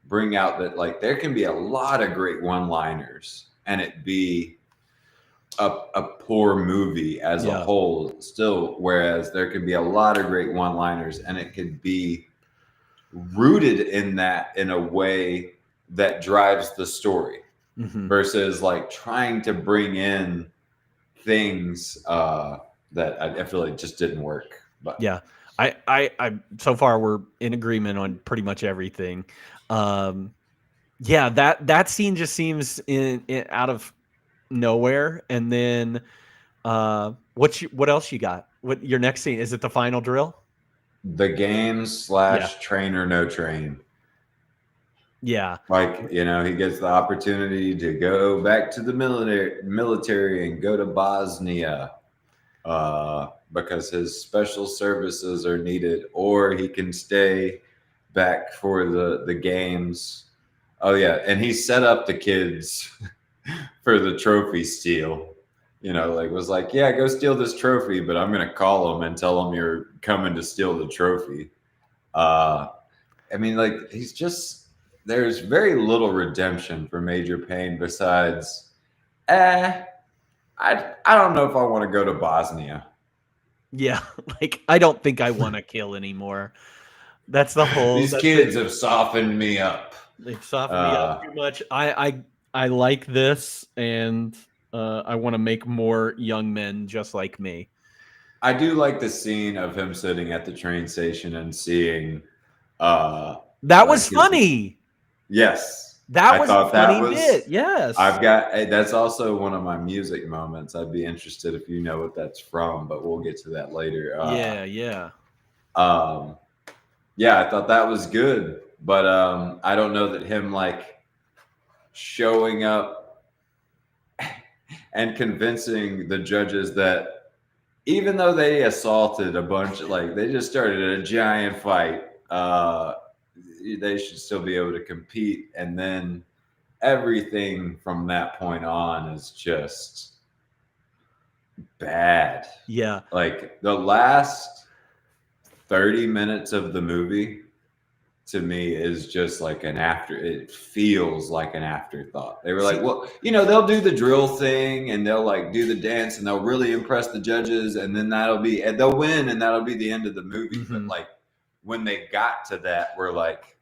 bring out that like there can be a lot of great one-liners and it be a poor movie as a whole still, whereas there can be a lot of great one-liners and it could be rooted in that in a way that drives the story versus like trying to bring in things that I feel like just didn't work. But yeah, I so far we're in agreement on pretty much everything. Yeah, that scene just seems in out of nowhere. And then what else you got? What your next scene? Is it the final drill? The games / train or no train. Yeah. Like, you know, he gets the opportunity to go back to the military and go to Bosnia because his special services are needed, or he can stay back for the games. Oh yeah, and he set up the kids for the trophy steal. You know, like was like, yeah, go steal this trophy, but I'm gonna call them and tell them you're coming to steal the trophy. I mean, like he's just. There's very little redemption for Major Payne besides, I don't know if I want to go to Bosnia. Yeah, like I don't think I want to kill anymore. That's the whole. These kids have softened me up. They've softened me up too much. I like this, and I want to make more young men just like me. I do like the scene of him sitting at the train station and seeing. That was funny. Yes, that was a funny bit. Yes, that's also one of my music moments. I'd be interested if you know what that's from, but we'll get to that later. Yeah. Yeah, I thought that was good, but I don't know that him like showing up and convincing the judges that even though they assaulted a bunch, like they just started a giant fight. They should still be able to compete, and then everything from that point on is just bad. Yeah, like the last 30 minutes of the movie to me is just like it feels like an afterthought. They were like, well, you know, they'll do the drill thing and they'll like do the dance and they'll really impress the judges, and then they'll win and that'll be the end of the movie. But like when they got to that, we're like,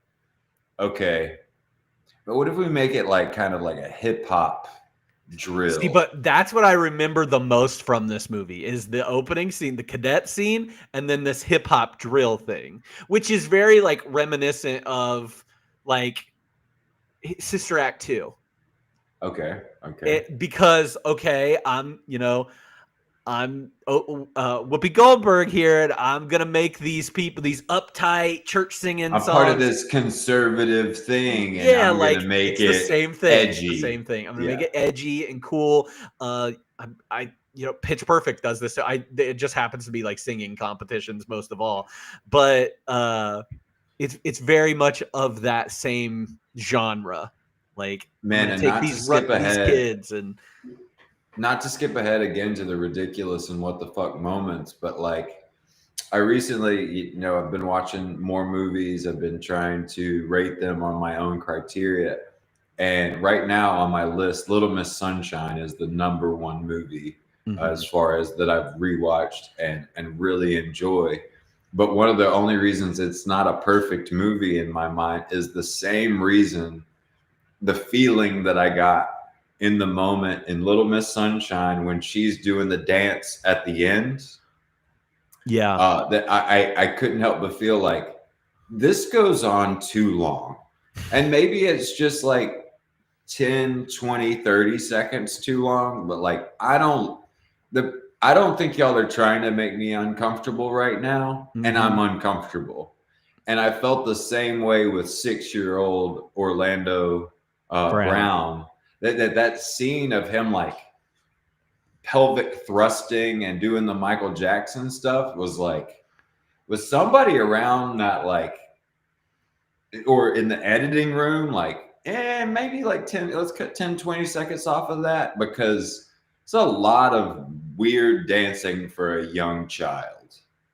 okay, but what if we make it like kind of like a hip hop drill? See, but that's what I remember the most from this movie is the opening scene, the cadet scene, and then this hip hop drill thing, which is very like reminiscent of like Sister Act 2. Okay. Because I'm Whoopi Goldberg here, and I'm gonna make these people, these uptight church singing songs, part of this conservative thing. And yeah, I'm like gonna make it's the same thing. Edgy. It's the same thing. I'm gonna make it edgy and cool. Pitch Perfect does this. It just happens to be like singing competitions most of all, but it's very much of that same genre. Like, man, and take not these to skip ahead, kids and. Not to skip ahead again to the ridiculous and what the fuck moments, but like I recently, I've been watching more movies. I've been trying to rate them on my own criteria. And right now on my list, Little Miss Sunshine is the number one movie as far as that I've rewatched and really enjoy. But one of the only reasons it's not a perfect movie in my mind is the same reason, the feeling that I got in the moment in Little Miss Sunshine when she's doing the dance at the end. Yeah. That I couldn't help but feel like this goes on too long. And maybe it's just like 10, 20, 30 seconds too long, but like I don't think y'all are trying to make me uncomfortable right now, and I'm uncomfortable. And I felt the same way with 6-year-old Orlando Brown. That scene of him like pelvic thrusting and doing the Michael Jackson stuff was somebody around that, like, or in the editing room, like, maybe like 10, let's cut 10, 20 seconds off of that, because it's a lot of weird dancing for a young child.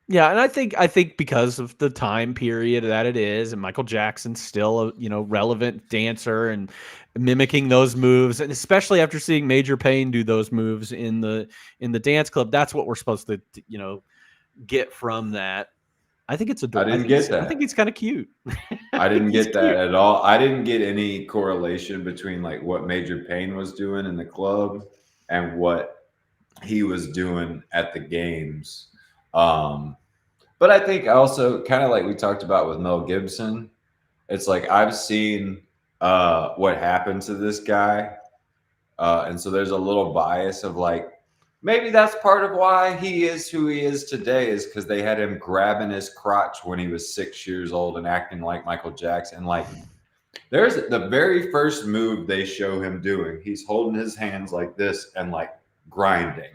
Yeah, and I think because of the time period that it is, and Michael Jackson's still a relevant dancer and mimicking those moves, and especially after seeing Major Payne do those moves in the dance club, that's what we're supposed to get from that. I think it's adorable. I didn't get that. I think it's kind of cute. I didn't get that at all. I didn't get any correlation between like what Major Payne was doing in the club and what he was doing at the games. But I think also kind of like we talked about with Mel Gibson, it's like I've seen what happened to this guy. And so there's a little bias of like, maybe that's part of why he is who he is today, is because they had him grabbing his crotch when he was 6 years old and acting like Michael Jackson. Like, there's the very first move they show him doing, he's holding his hands like this and like grinding.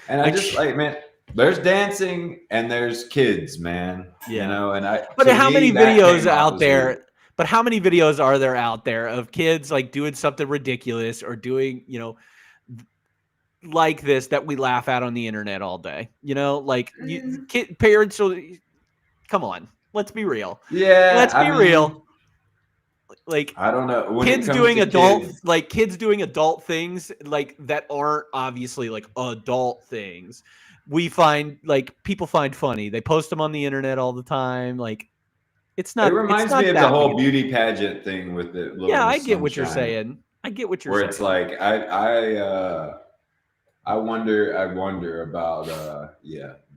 And I just like, man, there's dancing and there's kids, man. And But how many videos out there? But how many videos are there out there of kids like doing something ridiculous or doing, like this that we laugh at on the internet all day? Parents will, come on, let's be real. Yeah, let's be real. Like, I don't know, when kids doing kids doing adult things like that aren't obviously like adult things. We find like people find funny. They post them on the internet all the time. Like, it's not. It reminds me of the whole beauty pageant thing with the Little Miss I get what you're Sunshine, saying. I get what you're saying. where it's like I wonder about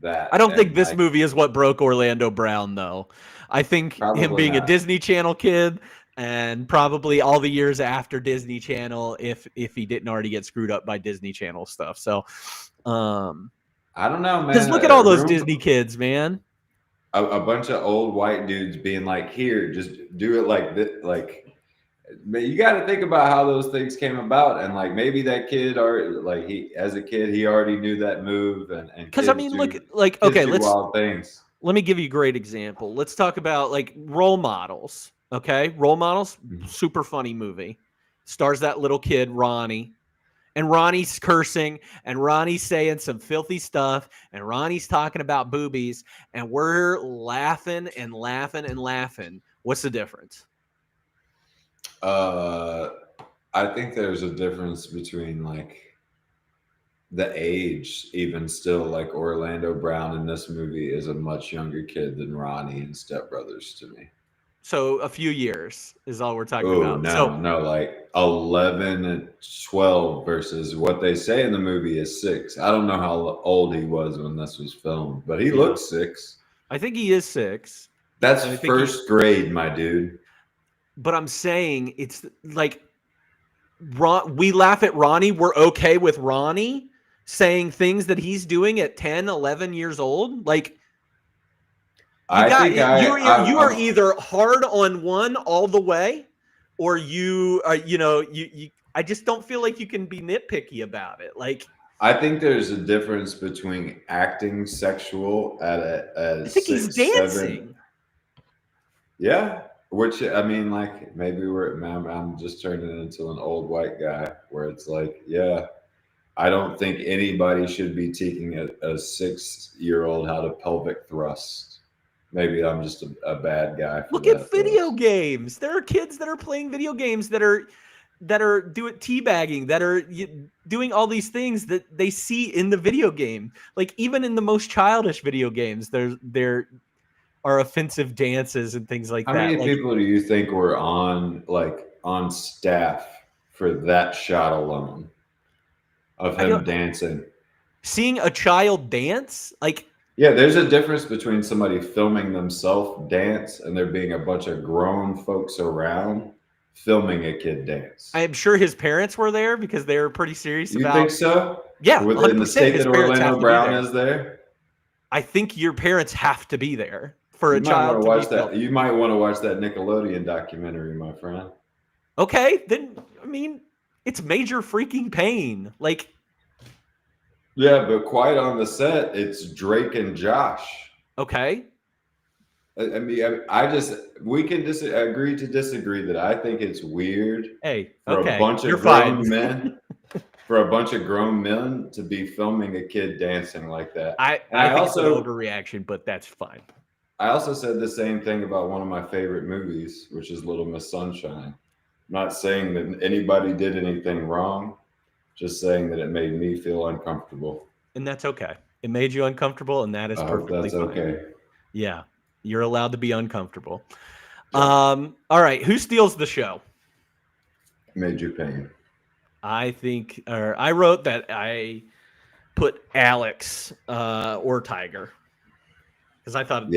that. I don't think this movie is what broke Orlando Brown, though. I think him being a Disney Channel kid and probably all the years after Disney Channel, if he didn't already get screwed up by Disney Channel stuff. So, I don't know, man. Because look at all those Disney kids, man. A bunch of old white dudes being like, "Here, just do it like this." Like, but you got to think about how those things came about, and like maybe that kid, or like as a kid, he already knew that move, and because I mean, look, like, okay, wild things. Let me give you a great example. Let's talk about like Role Models. Okay, Role Models, super funny movie. Stars that little kid Ronnie. And Ronnie's cursing, and Ronnie's saying some filthy stuff, and Ronnie's talking about boobies, and we're laughing and laughing and laughing. What's the difference? I think there's a difference between like the age, even still. Like Orlando Brown in this movie is a much younger kid than Ronnie in Step Brothers to me. So a few years is all we're talking about. No, like 11 and 12 versus what they say in the movie is 6. I don't know how old he was when this was filmed, but he looks 6. I think he is 6. That's first grade, my dude. But I'm saying it's like we laugh at Ronnie. We're okay with Ronnie saying things that he's doing at 10, 11 years old. Like, you are either hard on one all the way, or you I just don't feel like you can be nitpicky about it. Like, I think there's a difference between acting sexual at a I think 6, he's dancing. 7. Yeah, which I mean, like maybe I'm just turning into an old white guy where it's like, yeah, I don't think anybody should be teaching a 6-year-old how to pelvic thrust. Maybe I'm just a bad guy for Look that. at video games. There are kids that are playing video games that are doing teabagging, that are doing all these things that they see in the video game. Like even in the most childish video games, there are offensive dances and things like How that. many Like, people do you think were on staff for that shot alone of him dancing? Seeing a child dance, like. Yeah, there's a difference between somebody filming themselves dance and there being a bunch of grown folks around filming a kid dance. I'm sure his parents were there because they were pretty serious You about. think so? Yeah, in the 100%, state his that parents have Orlando to be Brown there. is there. I think your parents have to be there for a You might child want to to watch be that. filmed. You might want to watch that Nickelodeon documentary, my friend. Okay, then I mean, it's major freaking Payne. Like, yeah, but quiet on the set, it's Drake and Josh. Okay. I mean, we can agree to disagree that I think it's weird. Hey, for okay, a bunch of you're grown fine. men, for a bunch of grown men to be filming a kid dancing like that. I think it's an overreaction, but that's fine. I also said the same thing about one of my favorite movies, which is Little Miss Sunshine. I'm not saying that anybody did anything wrong, just saying that it made me feel uncomfortable. And that's okay. It made you uncomfortable, and that is perfectly that's fine. okay. Yeah, you're allowed to be uncomfortable. All right, who steals the show? Major Payne. I think, or I wrote that I put Alex or Tiger because I thought,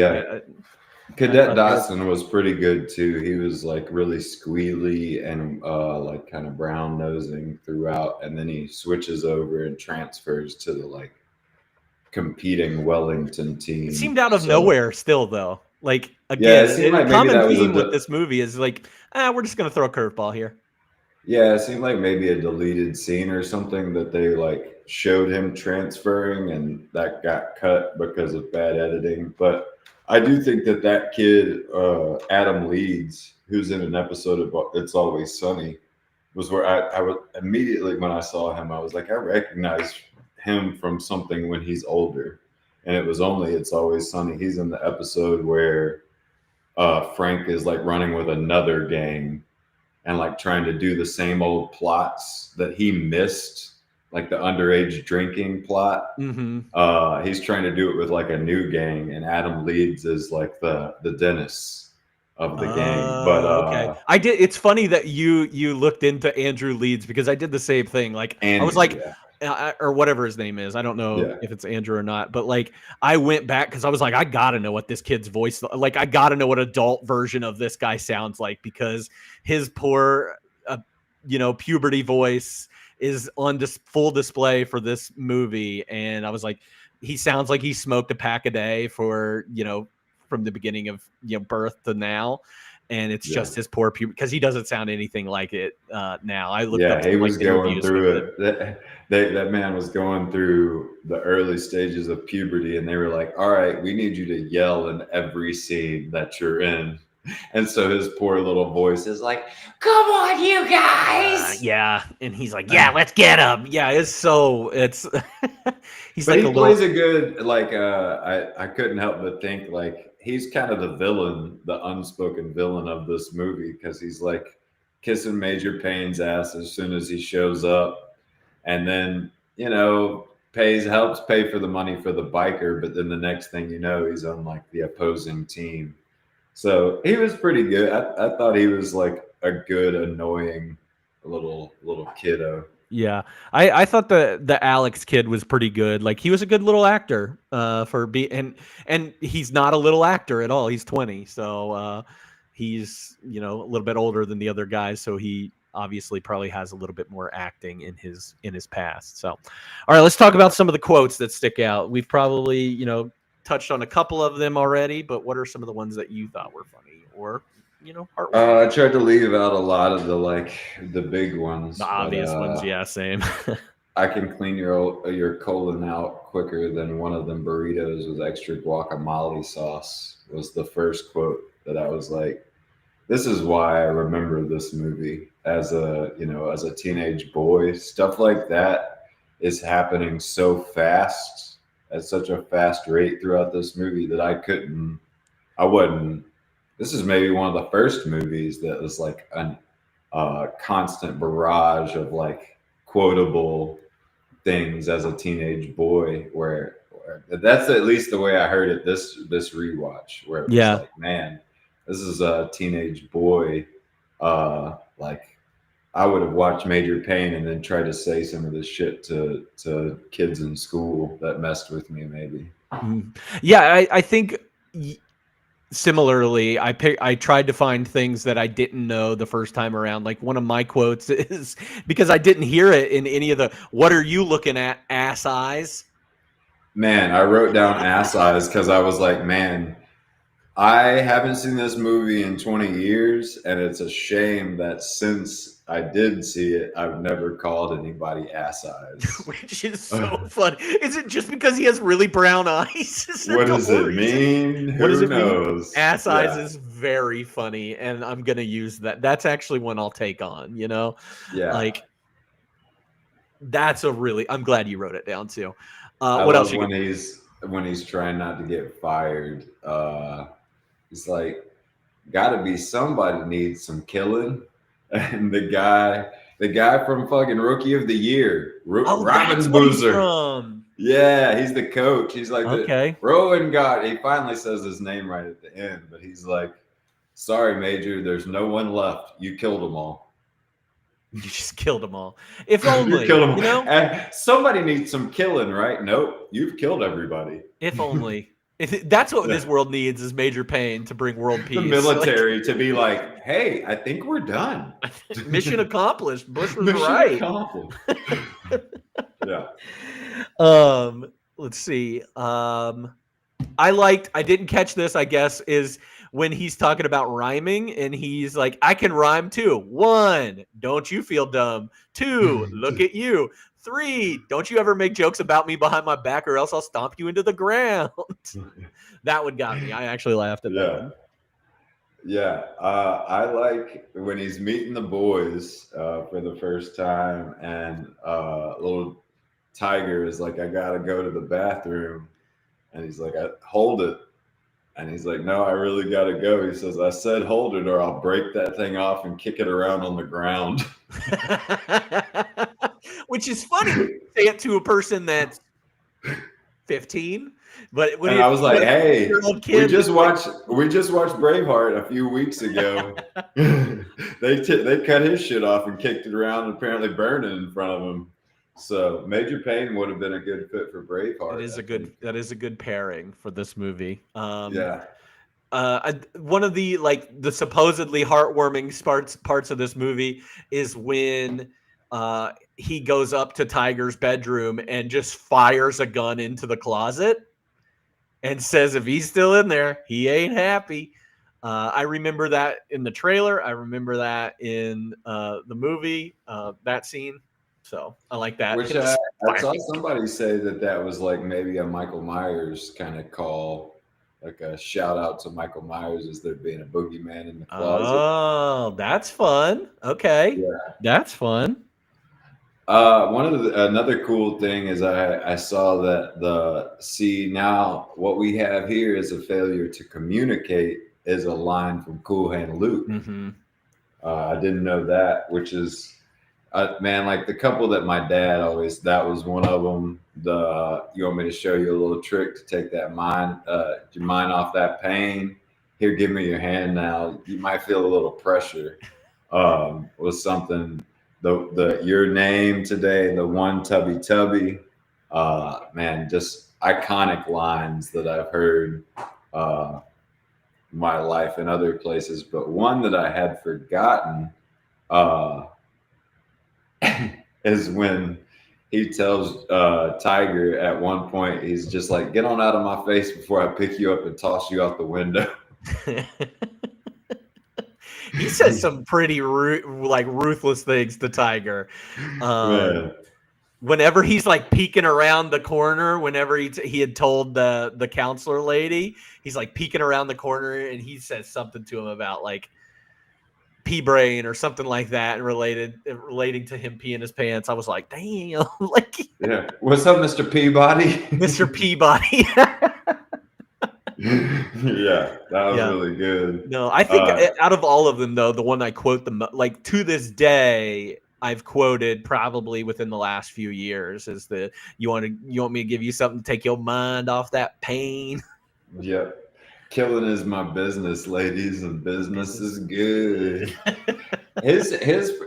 Cadet Dotson was pretty good too. He was like really squealy and like kind of brown nosing throughout, and then he switches over and transfers to the like competing Wellington team. It seemed out of nowhere still though. Like Yeah, again, it seemed like the maybe that common was theme with this movie is like, we're just gonna throw a curveball here. Yeah, it seemed like maybe a deleted scene or something that they like showed him transferring and that got cut because of bad editing. But I do think that kid, Adam Leeds, who's in an episode of It's Always Sunny, was where I was immediately when I saw him, I was like, I recognize him from something when he's older. And it was only It's Always Sunny. He's in the episode where Frank is like running with another gang and like trying to do the same old plots that he missed, like the underage drinking plot. Mm-hmm. He's trying to do it with like a new gang, and Adam Leeds is like the Dennis of the gang. But okay, I did. It's funny that you looked into Andrew Leeds because I did the same thing. Like I was like, or whatever his name is. I don't know if it's Andrew or not, but like I went back because I was like, I gotta know what this kid's voice, like I gotta know what adult version of this guy sounds like because his poor, puberty voice is on this full display for this movie. And I was like, he sounds like he smoked a pack a day for, from the beginning of, birth to now. And it's just his poor puberty because he doesn't sound anything like it now. I looked up he was going through it. That man was going through the early stages of puberty, and they were like, all right, we need you to yell in every scene that you're in. And so his poor little voice is like, come on, you guys. And he's like, yeah, let's get him. Yeah, he's but like he plays a good, like, I couldn't help but think like, he's kind of the villain, the unspoken villain of this movie, because he's like kissing Major Payne's ass as soon as he shows up, and then helps pay for the money for the biker, but then the next thing you know, he's on like the opposing team. So he was pretty good. I thought he was like a good, annoying little kiddo. Yeah, I thought the Alex kid was pretty good. Like he was a good little actor and he's not a little actor at all. He's 20, so he's a little bit older than the other guys. So he obviously probably has a little bit more acting in his past. So, all right, let's talk about some of the quotes that stick out. We've probably touched on a couple of them already, but what are some of the ones that you thought were funny or? I tried to leave out a lot of the big ones, the obvious ones. Yeah, same. I can clean your colon out quicker than one of them burritos with extra guacamole sauce was the first quote that I was like, this is why I remember this movie as a teenage boy. Stuff like that is happening so fast at such a fast rate throughout this movie that I wouldn't. This is maybe one of the first movies that was like an constant barrage of like quotable things as a teenage boy. Where that's at least the way I heard it this rewatch, where it was like, man, this is a teenage boy. Like I would have watched Major Payne and then tried to say some of this shit to kids in school that messed with me, maybe. Yeah, I think similarly, I tried to find things that I didn't know the first time around. Like one of my quotes is, because I didn't hear it in any of the, what are you looking at, ass eyes? Man, I wrote down ass eyes because I was like, man, I haven't seen this movie in 20 years, and it's a shame that since I did see it, I've never called anybody ass eyes. Which is so fun. Is it just because he has really brown eyes? What does it mean? What does Who it knows? mean? Ass eyes is very funny, and I'm going to use that. That's actually one I'll take on, you know? Yeah. Like, that's a really, I'm glad you wrote it down too. I what love else? When he's trying not to get fired. It's like, gotta be somebody needs some killing. And the guy from fucking Rookie of the Year, Robin Boozer. Yeah, he's the coach. He's like, Rowan he finally says his name right at the end, but he's like, sorry, Major, there's no one left. You killed them all. You just killed them all. If only, you killed them. You know? And somebody needs some killing, right? Nope, you've killed everybody. If only. That's what this world needs is Major Payne to bring world peace. The military to be like, hey, I think we're done. Mission accomplished. Bush was Mission right. Accomplished. Yeah. Let's see. I didn't catch this, I guess, is when he's talking about rhyming and he's like, I can rhyme too. 1, don't you feel dumb? 2, look at you. 3, don't you ever make jokes about me behind my back or else I'll stomp you into the ground. That one got me. I actually laughed at that one. Yeah. I like when he's meeting the boys for the first time and little Tiger is like, I gotta go to the bathroom. And he's like, hold it. And he's like, no, I really got to go. He says, I said hold it or I'll break that thing off and kick it around on the ground. Which is funny. Say it to a person that's 15. But when I was like, hey, we just watched Braveheart a few weeks ago. They cut his shit off and kicked it around and apparently burned it in front of him. So Major Payne would have been a good fit for Braveheart. That is a good pairing for this movie. Yeah. One of the supposedly heartwarming parts of this movie is when he goes up to Tiger's bedroom and just fires a gun into the closet and says if he's still in there, he ain't happy. I remember that in the trailer. I remember that in the movie, that scene. So I like that. Which I saw somebody say that was like maybe a Michael Myers kind of call, like a shout out to Michael Myers as there being a boogeyman in the closet. Oh, that's fun. Okay. Yeah. That's fun. Another cool thing is I saw that now what we have here is a failure to communicate is a line from Cool Hand Luke. Mm-hmm. I didn't know that, which is, man, like the couple that my dad that was one of them. You want me to show you a little trick to take your mind off that pain? Here, give me your hand now. You might feel a little pressure. Was something the your name today, the one tubby. Man, just iconic lines that I've heard my life in other places, but one that I had forgotten is when he tells Tiger at one point, he's just like, get on out of my face before I pick you up and toss you out the window. He says some pretty ruthless things to Tiger. Whenever he's like peeking around the corner, whenever he had told the counselor lady, he's like peeking around the corner and he says something to him about like pee brain or something like that, and relating to him peeing his pants. I was like, damn, like Yeah. What's up, Mr. Peabody? Mr. Peabody. Yeah, that was Yeah. really good. No, I think out of all of them, though, the one I quote like to this day, I've quoted probably within the last few years is the you want me to give you something to take your mind off that pain. Yep. Killing is my business, ladies, and business is good. His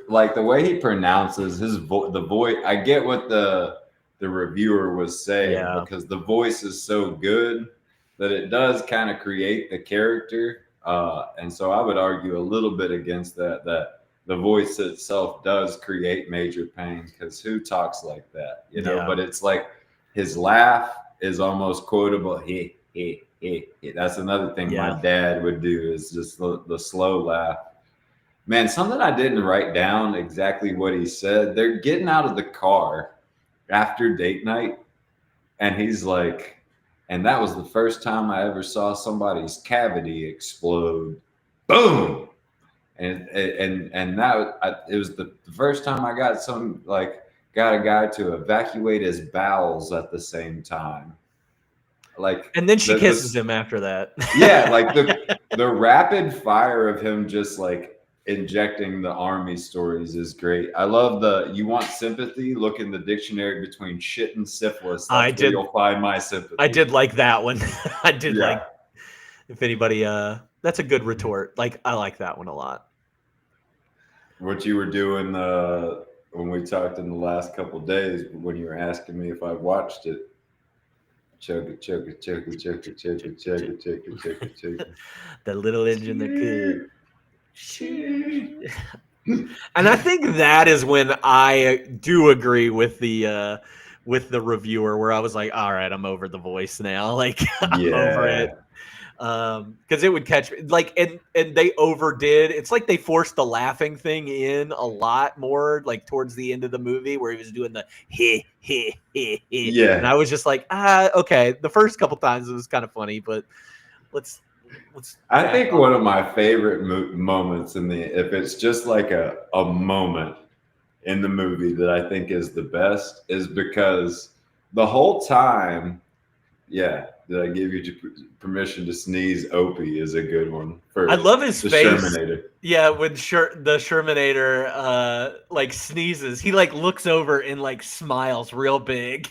like the way he pronounces the voice. I get what the reviewer was saying because the voice is so good that it does kind of create the character. And so I would argue a little bit against that the voice itself does create Major Payne, because who talks like that, you know? Yeah. But it's like his laugh is almost quotable. He. That's another thing my dad would do, is just the slow laugh. Man, something I didn't write down exactly what he said. They're getting out of the car after date night, and he's like, and that was the first time I ever saw somebody's cavity explode. Boom. And that it was the first time I got a guy to evacuate his bowels at the same time. Like, and then she kisses him after that. Yeah, like the rapid fire of him just like injecting the army stories is great. I love you want sympathy? Look in the dictionary between shit and syphilis. That's where you'll find my sympathy. I did like that one. I did like, if anybody, that's a good retort. Like, I like that one a lot. What you were doing when we talked in the last couple of days, when you were asking me if I watched it. Chug it. The little engine that could. And I think that is when I do agree with the reviewer, where I was like, all right, I'm over the voice now. Like, I'm over it. Because it would catch like, and they overdid. It's like they forced the laughing thing in a lot more, like towards the end of the movie, where he was doing the he. Yeah, and I was just like, okay. The first couple times it was kind of funny, but let's. I think one of my favorite moments if it's just like a moment in the movie that I think is the best, is because the whole time, did I give you permission to sneeze? Opie is a good one. I love his face. Shermanator. Yeah, when the Shermanator like sneezes, he like looks over and like smiles real big.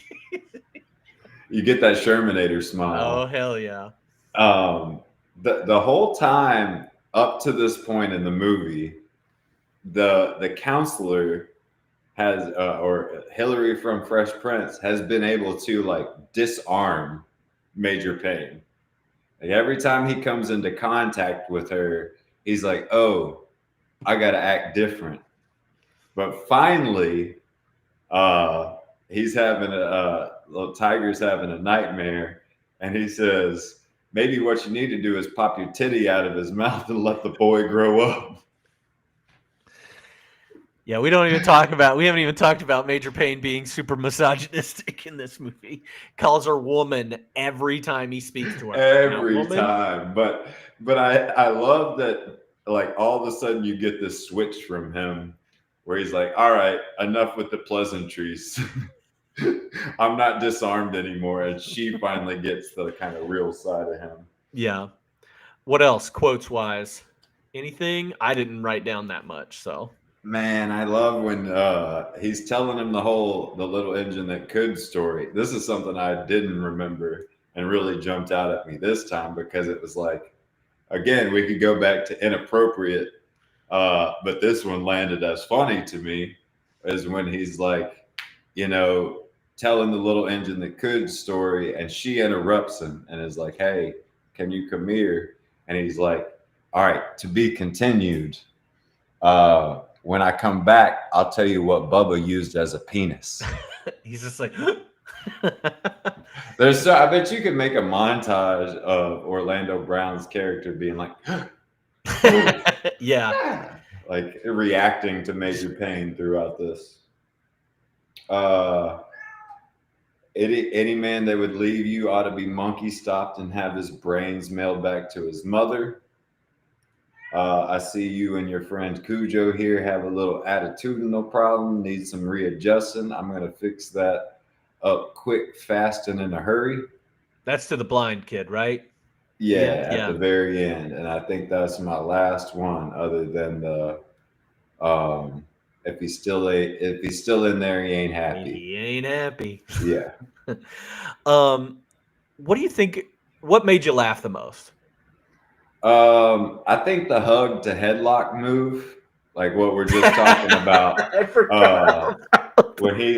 You get that Shermanator smile. Oh, hell yeah. The whole time up to this point in the movie, the counselor has or Hillary from Fresh Prince has been able to like disarm Major Payne. Like, every time he comes into contact with her, he's like, oh, I gotta act different. But finally, he's having little Tiger's having a nightmare, and he says, maybe what you need to do is pop your titty out of his mouth and let the boy grow up. Yeah, we haven't even talked about Major Payne being super misogynistic in this movie. Calls her woman every time he speaks to her. Every time. But I love that, like, all of a sudden you get this switch from him where he's like, all right, enough with the pleasantries. I'm not disarmed anymore. And she finally gets the kind of real side of him. Yeah. What else, quotes wise? Anything? I didn't write down that much, so. Man, I love when he's telling him the little engine that could story. This is something I didn't remember and really jumped out at me this time, because it was like, again, we could go back to inappropriate, but this one landed as funny to me, is when he's like, you know, telling the little engine that could story, and she interrupts him and is like, hey, can you come here? And he's like, all right, to be continued. When I come back, I'll tell you what Bubba used as a penis. He's just like, I bet you could make a montage of Orlando Brown's character being like, yeah, like reacting to Major Payne throughout this. Any man that would leave you ought to be monkey stopped and have his brains mailed back to his mother. I see you and your friend Cujo here have a little attitudinal problem, need some readjusting. I'm going to fix that up quick, fast, and in a hurry. That's to the blind kid, right? Yeah, at Yeah. the very end. And I think that's my last one, other than the if he's still in there, he ain't happy. He ain't happy. Yeah. What do you think? What made you laugh the most? I think the hug to headlock move, like what we're just talking about. I forgot. When he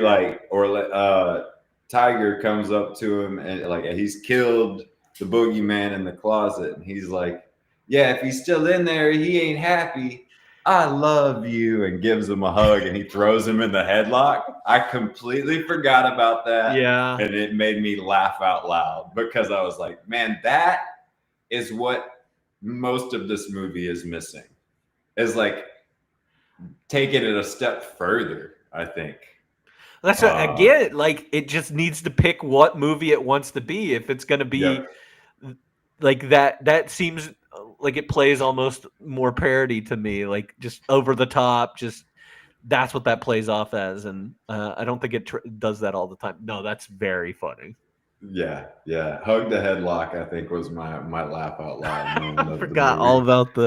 Tiger comes up to him and like he's killed the boogeyman in the closet, and he's like, "Yeah, if he's still in there, he ain't happy. I love you," and gives him a hug, and he throws him in the headlock. I completely forgot about that. Yeah. And it made me laugh out loud because I was like, man, that is what most of this movie is missing. Is like taking it a step further, I think. That's again, like it just needs to pick what movie it wants to be. If it's going to be like that seems like it plays almost more parody to me, like just over the top. Just that's what that plays off as, and I don't think it does that all the time. No, that's very funny. Yeah. Hug the headlock, I think, was my laugh out loud moment. I forgot all about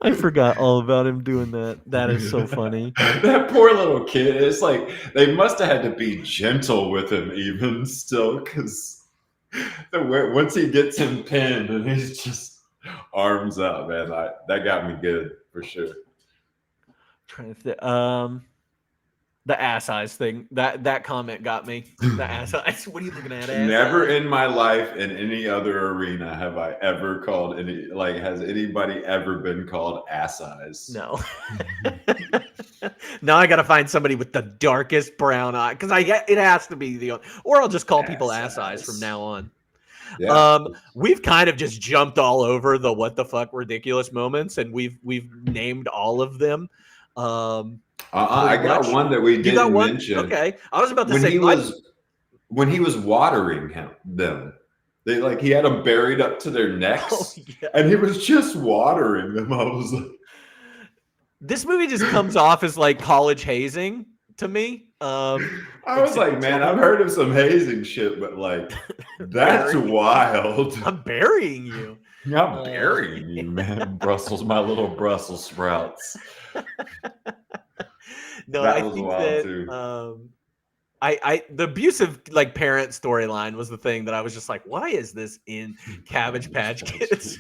I forgot all about him doing that. That is so funny. That poor little kid. It's like they must have had to be gentle with him even still, because once he gets him pinned and he's just arms out, man, that got me good for sure. Trying to think. The ass eyes thing. That comment got me. The ass eyes. What are you looking at? Never in my life in any other arena have I ever called has anybody ever been called ass eyes? No. Now I got to find somebody with the darkest brown eye, because it has to be or I'll just call people ass eyes from now on. Yeah. We've kind of just jumped all over the what the fuck ridiculous moments, and we've named all of them. I got one that we didn't mention. Okay, I was about to say when he was watering them. He had them buried up to their necks, and he was just watering them. I was like, this movie just comes off as like college hazing to me. I was like, man, I've heard of some hazing shit, but like that's wild. I'm burying you. I'm burying you, man. My little Brussels sprouts. No, that I was think wild that too. the abusive like parent storyline was the thing that I was just like, why is this in Cabbage Patch Kids?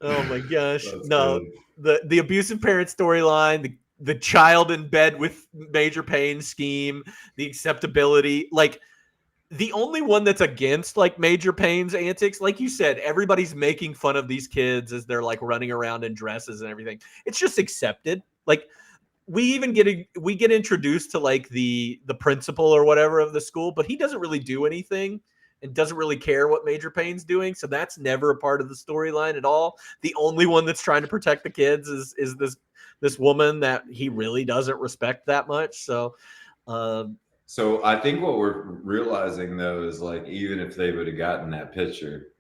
Oh my gosh. That's no, good. the abusive parent storyline, the child in bed with Major Payne's scheme, the acceptability, like the only one that's against like Major Payne's antics, like you said, everybody's making fun of these kids as they're like running around in dresses and everything. It's just accepted. Like we get introduced to like the principal or whatever of the school, but he doesn't really do anything and doesn't really care what Major Payne's doing. So that's never a part of the storyline at all. The only one that's trying to protect the kids is this woman that he really doesn't respect that much. So, So I think what we're realizing though is like even if they would have gotten that picture,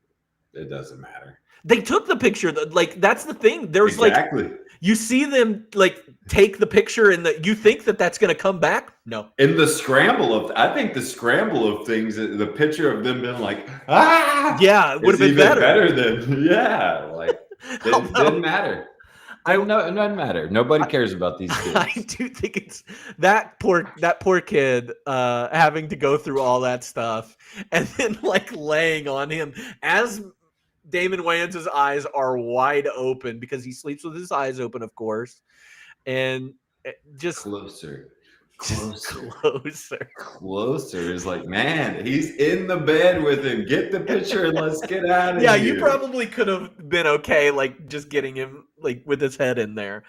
it doesn't matter. They took the picture. Like that's the thing. There's exactly. You see them like take the picture, and you think that that's going to come back. No. In the scramble of, I think the scramble of things, the picture of them being like, yeah, it would have been better than like it didn't matter. It doesn't matter. Nobody cares about these kids. I do think it's that poor kid having to go through all that stuff and then like laying on him as Damon Wayans' eyes are wide open because he sleeps with his eyes open, of course, and just closer is like, man, he's in the bed with him. Get the picture and let's get out of here. Yeah, you probably could have been okay, like just getting him like with his head in there.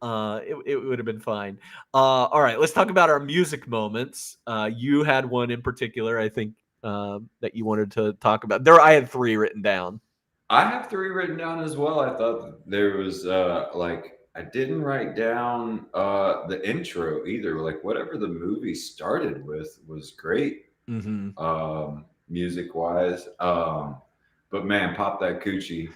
It would have been fine. All right, let's talk about our music moments. You had one in particular, I think, that you wanted to talk about. I had 3 written down. I have 3 written down as well. I thought there was I didn't write down the intro either. Like whatever the movie started with was great, music wise. But man, Pop That Coochie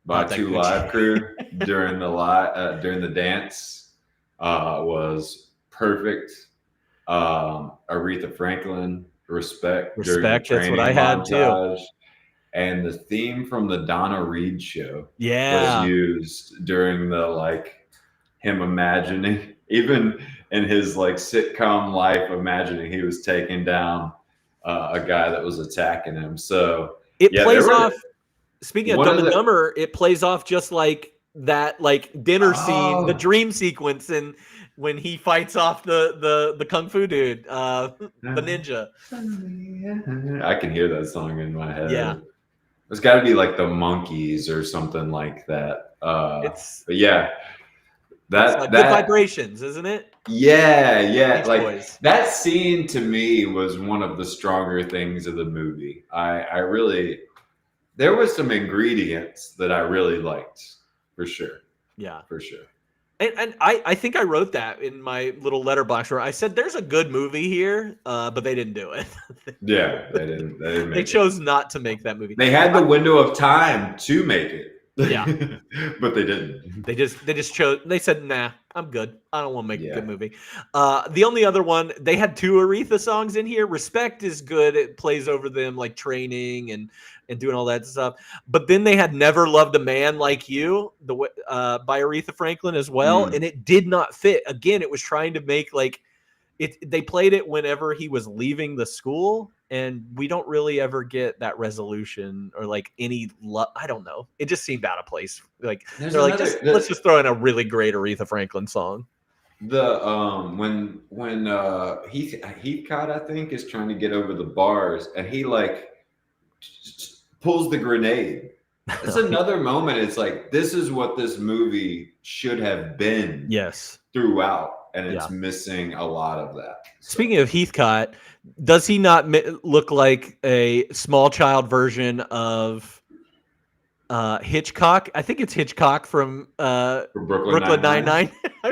by Not that 2 good. Live Crew during the dance was perfect. Aretha Franklin, Respect during the Respect. That's what training I had too. montage. And the theme from the Donna Reed show was Yeah. used during the him imagining, even in his sitcom life, imagining he was taking down a guy that was attacking him. So It yeah, plays off. Speaking of one Dumb of and the- Dumber, it plays off just like that, dinner scene, the Oh. dream sequence, and when he fights off the kung fu dude, the ninja. I can hear that song in my head. Yeah. It's got to be like the Monkees or something like that. But yeah, It's Good Vibrations, isn't it? Yeah. Beach Like Boys. that scene to me was one of the stronger things of the movie. I really, there was some ingredients that I really liked for sure. Yeah. For sure. And I think I wrote that in my little letterbox where I said there's a good movie here, but they didn't do it. Yeah, they didn't make They it. chose not to make that movie. They had the window of time to make it. Yeah. But they didn't. They just chose. They said, "Nah, I'm good. I don't want to make a Yeah. good movie." The only other one, they had 2 Aretha songs in here. Respect is good. It plays over them like training and doing all that stuff. But then they had Never Loved a Man Like You, by Aretha Franklin as well, and it did not fit. Again, it was trying to make it. They played it whenever he was leaving the school, and we don't really ever get that resolution or any I don't know. It just seemed out of place. There's They're another- let's just throw in a really great Aretha Franklin song. The when Heathcott, I think, is trying to get over the bars and he pulls the grenade. It's another moment. It's this is what this movie should have been. Yes. Throughout, and it's missing a lot of that. Speaking of Heathcott, does he not look like a small child version of Hitchcock? I think it's Hitchcock from Brooklyn Nine-Nine.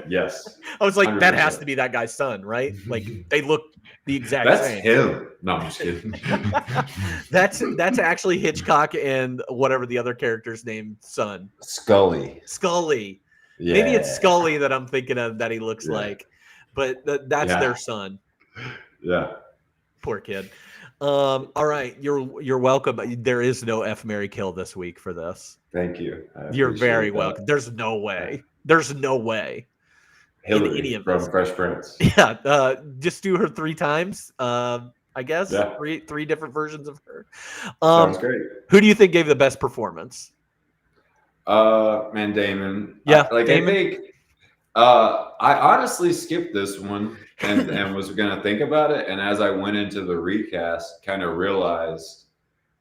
Yes. I was like, 100%. that has to be that guy's son, right? They look the exact That's same. him. No, I'm just kidding. That's actually Hitchcock and whatever the other character's name, son. Scully. Yeah. Maybe it's Scully that I'm thinking of that he looks like, but that's their son. Yeah. Poor kid. All right, you're welcome. There is no F, Marry, Kill this week for this. Thank you. You're very welcome. There's no way. Hillary of from this. Fresh Prince. Yeah, just do her 3 times. I guess Yeah. three different versions of her. Sounds great. Who do you think gave the best performance? Man, Damon. Yeah, Damon. I think I honestly skipped this one and was gonna think about it. And as I went into the recast, kind of realized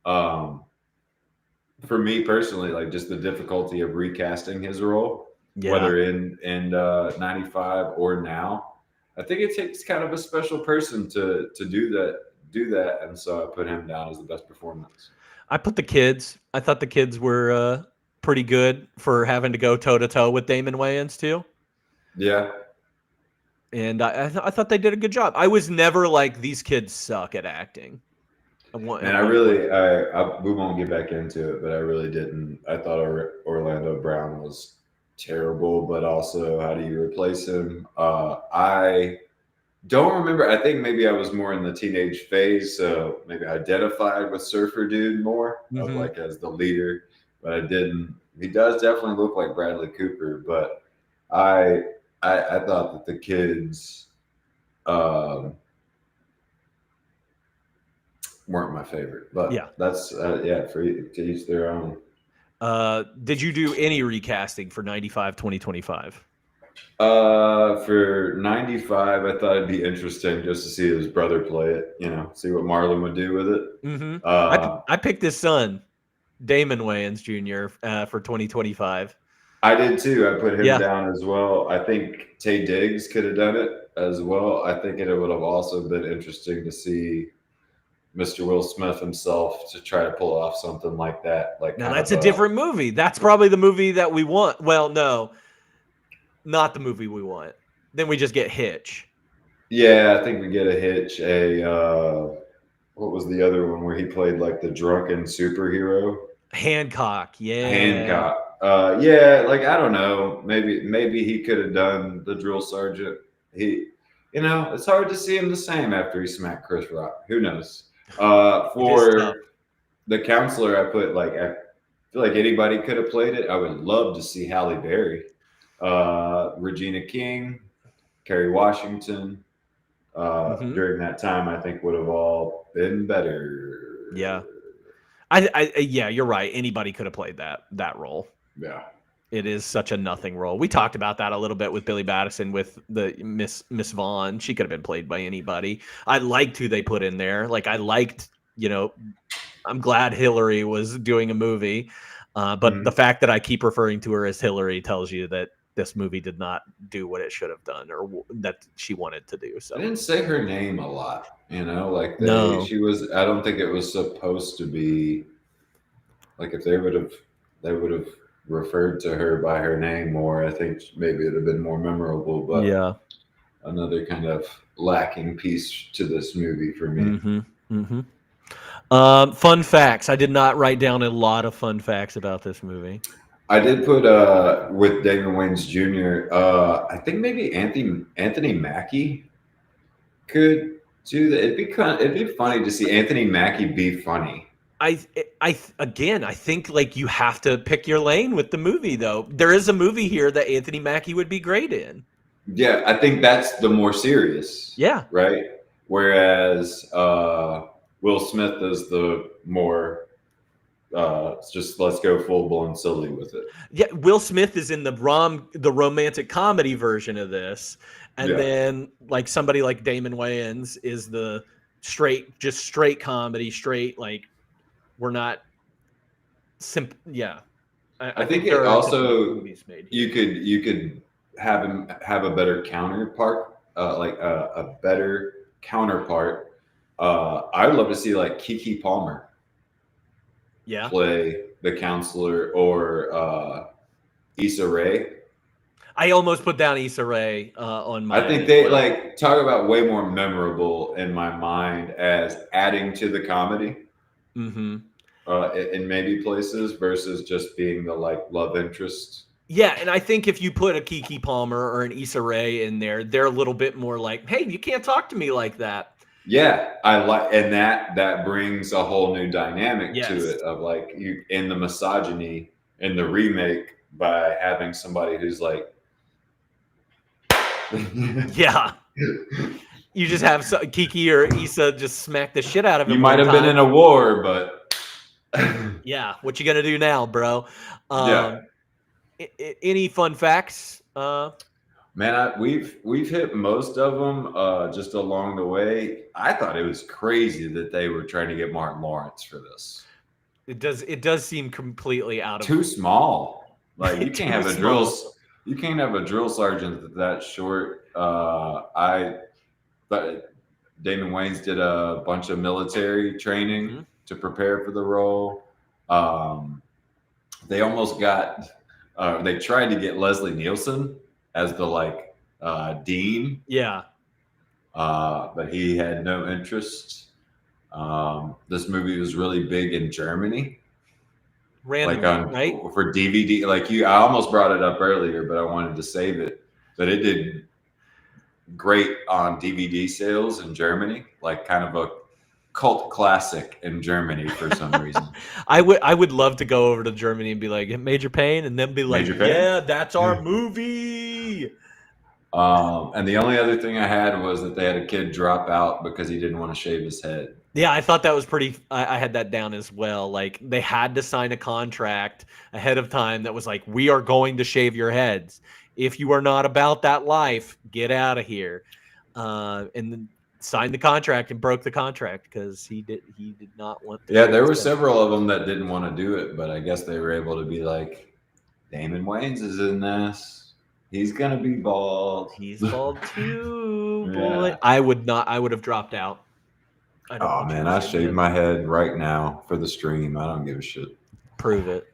for me personally, just the difficulty of recasting his role, whether in 95 or now. I think it takes kind of a special person to do that. And so I put him down as the best performance. I put the kids. I thought the kids were pretty good for having to go toe to toe with Damon Wayans too. Yeah. And I thought they did a good job. I was never like, these kids suck at acting. We won't get back into it, but I really didn't. I thought Orlando Brown was terrible, but also how do you replace him? I don't remember. I think maybe I was more in the teenage phase, so maybe I identified with Surfer Dude more, of as the leader, but I didn't. He does definitely look like Bradley Cooper, but I thought that the kids weren't my favorite, but that's for to each their own. Did you do any recasting for 95, 2025? For 95, I thought it'd be interesting just to see his brother play it, see what Marlon would do with it. Mm-hmm. I picked his son, Damon Wayans Jr., for 2025. I did too. I put him down as well. I think Taye Diggs could have done it as well. I think it would have also been interesting to see Mr. Will Smith himself to try to pull off something like that. Now that's a different movie. That's probably the movie that we want. Well, no, not the movie we want. Then we just get Hitch. Yeah, I think we get a Hitch. What was the other one where he played like the drunken superhero? Hancock. Yeah. Hancock. Yeah, like I don't know. Maybe he could have done the drill sergeant. It's hard to see him the same after he smacked Chris Rock. Who knows? It is tough. For the counselor, I feel like anybody could have played it. I would love to see Halle Berry, Regina King, Kerry Washington. During that time, I think would have all been better. Yeah. Yeah, you're right. Anybody could have played that role. Yeah. It is such a nothing role. We talked about that a little bit with Billy Madison with the Miss Vaughn. She could have been played by anybody. I liked who they put in there. Like I liked, I'm glad Hillary was doing a movie. But the fact that I keep referring to her as Hillary tells you that this movie did not do what it should have done or that she wanted to do. So I didn't say her name a lot, like No. she was. I don't think it was supposed to be like if they would have referred to her by her name more. I think maybe it'd have been more memorable. But yeah, another kind of lacking piece to this movie for me. Fun facts. I did not write down a lot of fun facts about this movie. I did put with Damon Wayans Jr. I think maybe Anthony Mackie could do that. It'd be funny to see Anthony Mackie be funny. I think like you have to pick your lane with the movie though. There is a movie here that Anthony Mackie would be great in. Yeah, I think that's the more serious. Yeah. Right. Whereas Will Smith is the more just let's go full blown silly with it. Yeah, Will Smith is in the romantic comedy version of this, and then like somebody like Damon Wayans is the straight comedy, straight like we're not simple. Yeah, I think it also you could have him have a better counterpart, a better counterpart. I would love to see like Keke Palmer. Yeah. Play the counselor or Issa Rae. I almost put down Issa Rae on my. I think they like talk about way more memorable in my mind as adding to the comedy. In maybe places versus just being the like love interest. Yeah, and I think if you put a Keke Palmer or an Issa Rae in there, they're a little bit more like, hey, you can't talk to me like that. Yeah, I like, and that brings a whole new dynamic to it of like you in the misogyny in the remake by having somebody who's like, yeah, you just have Keke or Issa just smack the shit out of him. You might have been in a war, but yeah, what you gonna do now, bro? Any fun facts? Man, we've hit most of them just along the way. I thought it was crazy that they were trying to get Martin Lawrence for this. It does seem completely out of too small. Like you can't have a drill sergeant that short. But Damon Wayans did a bunch of military training to prepare for the role. They almost got. They tried to get Leslie Nielsen as the dean. Yeah. But he had no interest. This movie was really big in Germany. Randomly, right? For DVD. I almost brought it up earlier, but I wanted to save it. But it did great on DVD sales in Germany, like kind of a cult classic in Germany for some reason. I would love to go over to Germany and be like, Major Payne, and then be like, yeah, that's our movie. And the only other thing I had was that they had a kid drop out because he didn't want to shave his head. Yeah, I thought that was pretty. I had that down as well. Like they had to sign a contract ahead of time that was like, we are going to shave your heads. If you are not about that life, get out of here. And then signed the contract and broke the contract because he did not want to. Yeah, there were several of them that didn't want to do it, but I guess they were able to be like, Damon Wayans is in this. He's gonna be bald. He's bald too, boy. Yeah. I would have dropped out. Oh man, I shaved my head right now for the stream. I don't give a shit. Prove it.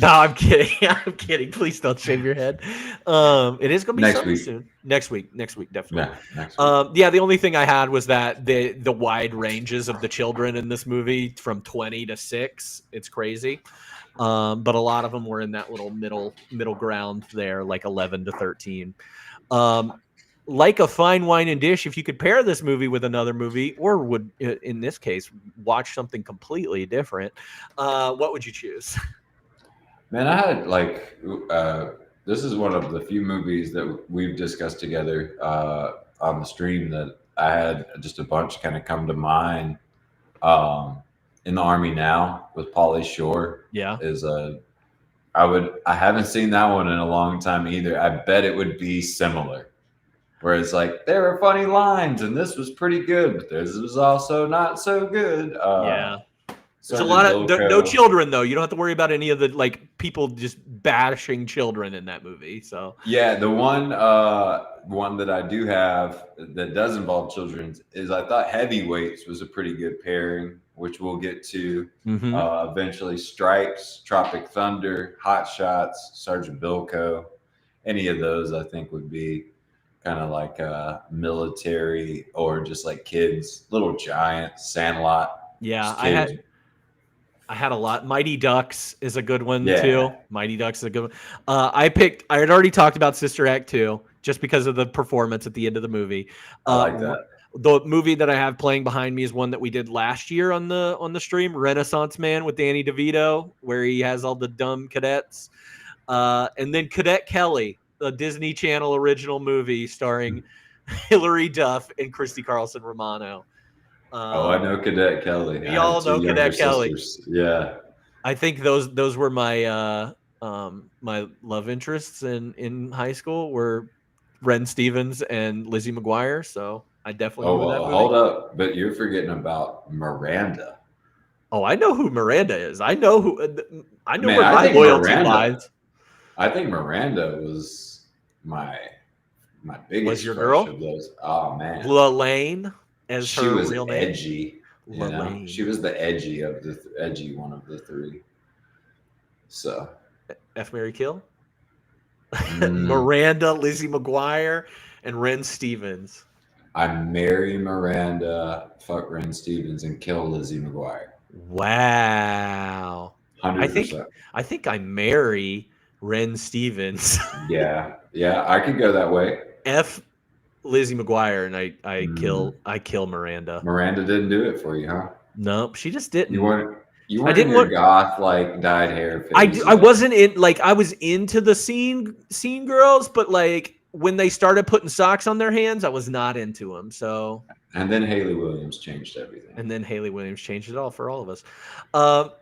No, I'm kidding. I'm kidding. Please don't shave your head. It is going to be Next sunny week. soon. Next week, definitely. Yeah, next week. Yeah, the only thing I had was that the wide ranges of the children in this movie from 20 to 6. It's crazy. But a lot of them were in that little middle ground there, like 11 to 13. Like a fine wine and dish, if you could pair this movie with another movie, or would in this case watch something completely different, what would you choose? Man, I had like this is one of the few movies that we've discussed together on the stream that I had just a bunch kind of come to mind. In the Army Now with Pauly Shore Yeah. is I haven't seen that one in a long time either. I bet it would be similar. Whereas like there were funny lines and this was pretty good, but this was also not so good. Yeah. There's a Sergeant lot of no Bilko. children though. You don't have to worry about any of the like people just bashing children in that movie. So Yeah, the one that I do have that does involve children is I thought Heavyweights was a pretty good pairing, which we'll get to eventually. Stripes, Tropic Thunder, Hot Shots, Sergeant Bilko, any of those I think would be kind of like military or just like kids, Little Giants, Sandlot. yeah, just I kids. had a lot. Mighty Ducks is a good one Yeah. too. Mighty Ducks is a good one. I had already talked about Sister Act 2 just because of the performance at the end of the movie. I like that. The movie that I have playing behind me is one that we did last year on the stream, Renaissance Man with Danny DeVito, where he has all the dumb cadets. And then Cadet Kelly, the Disney Channel original movie starring Hilary Duff and Christy Carlson Romano. I know Cadet Kelly. We all know Cadet Kelly. Yeah. I think those were my my love interests in high school were Ren Stevens and Lizzie McGuire. So I definitely remember that movie. Hold up, but you're forgetting about Miranda. Oh, I know who Miranda is. I know Man, where I my think loyalty Miranda- lies. I think Miranda was my biggest Was your crush girl? of those. Oh man, Lelaine as she her was real name. edgy. You know? Lelaine. She was the edgy one of the three. So F. Mary Kill. mm, Miranda, Lizzie McGuire, and Ren Stevens. I marry Miranda, fuck Ren Stevens, and kill Lizzie McGuire. Wow. 100%. I think I marry Ren Stevens. Yeah, I could go that way. F. Lizzie McGuire, and I kill Miranda. Miranda didn't do it for you, huh? Nope, she just didn't. You weren't didn't in your want- goth like dyed hair phase. I wasn't in like I was into the scene girls, but like when they started putting socks on their hands, I was not into them. So And then Haley Williams changed everything. and then Haley Williams changed it all for all of us.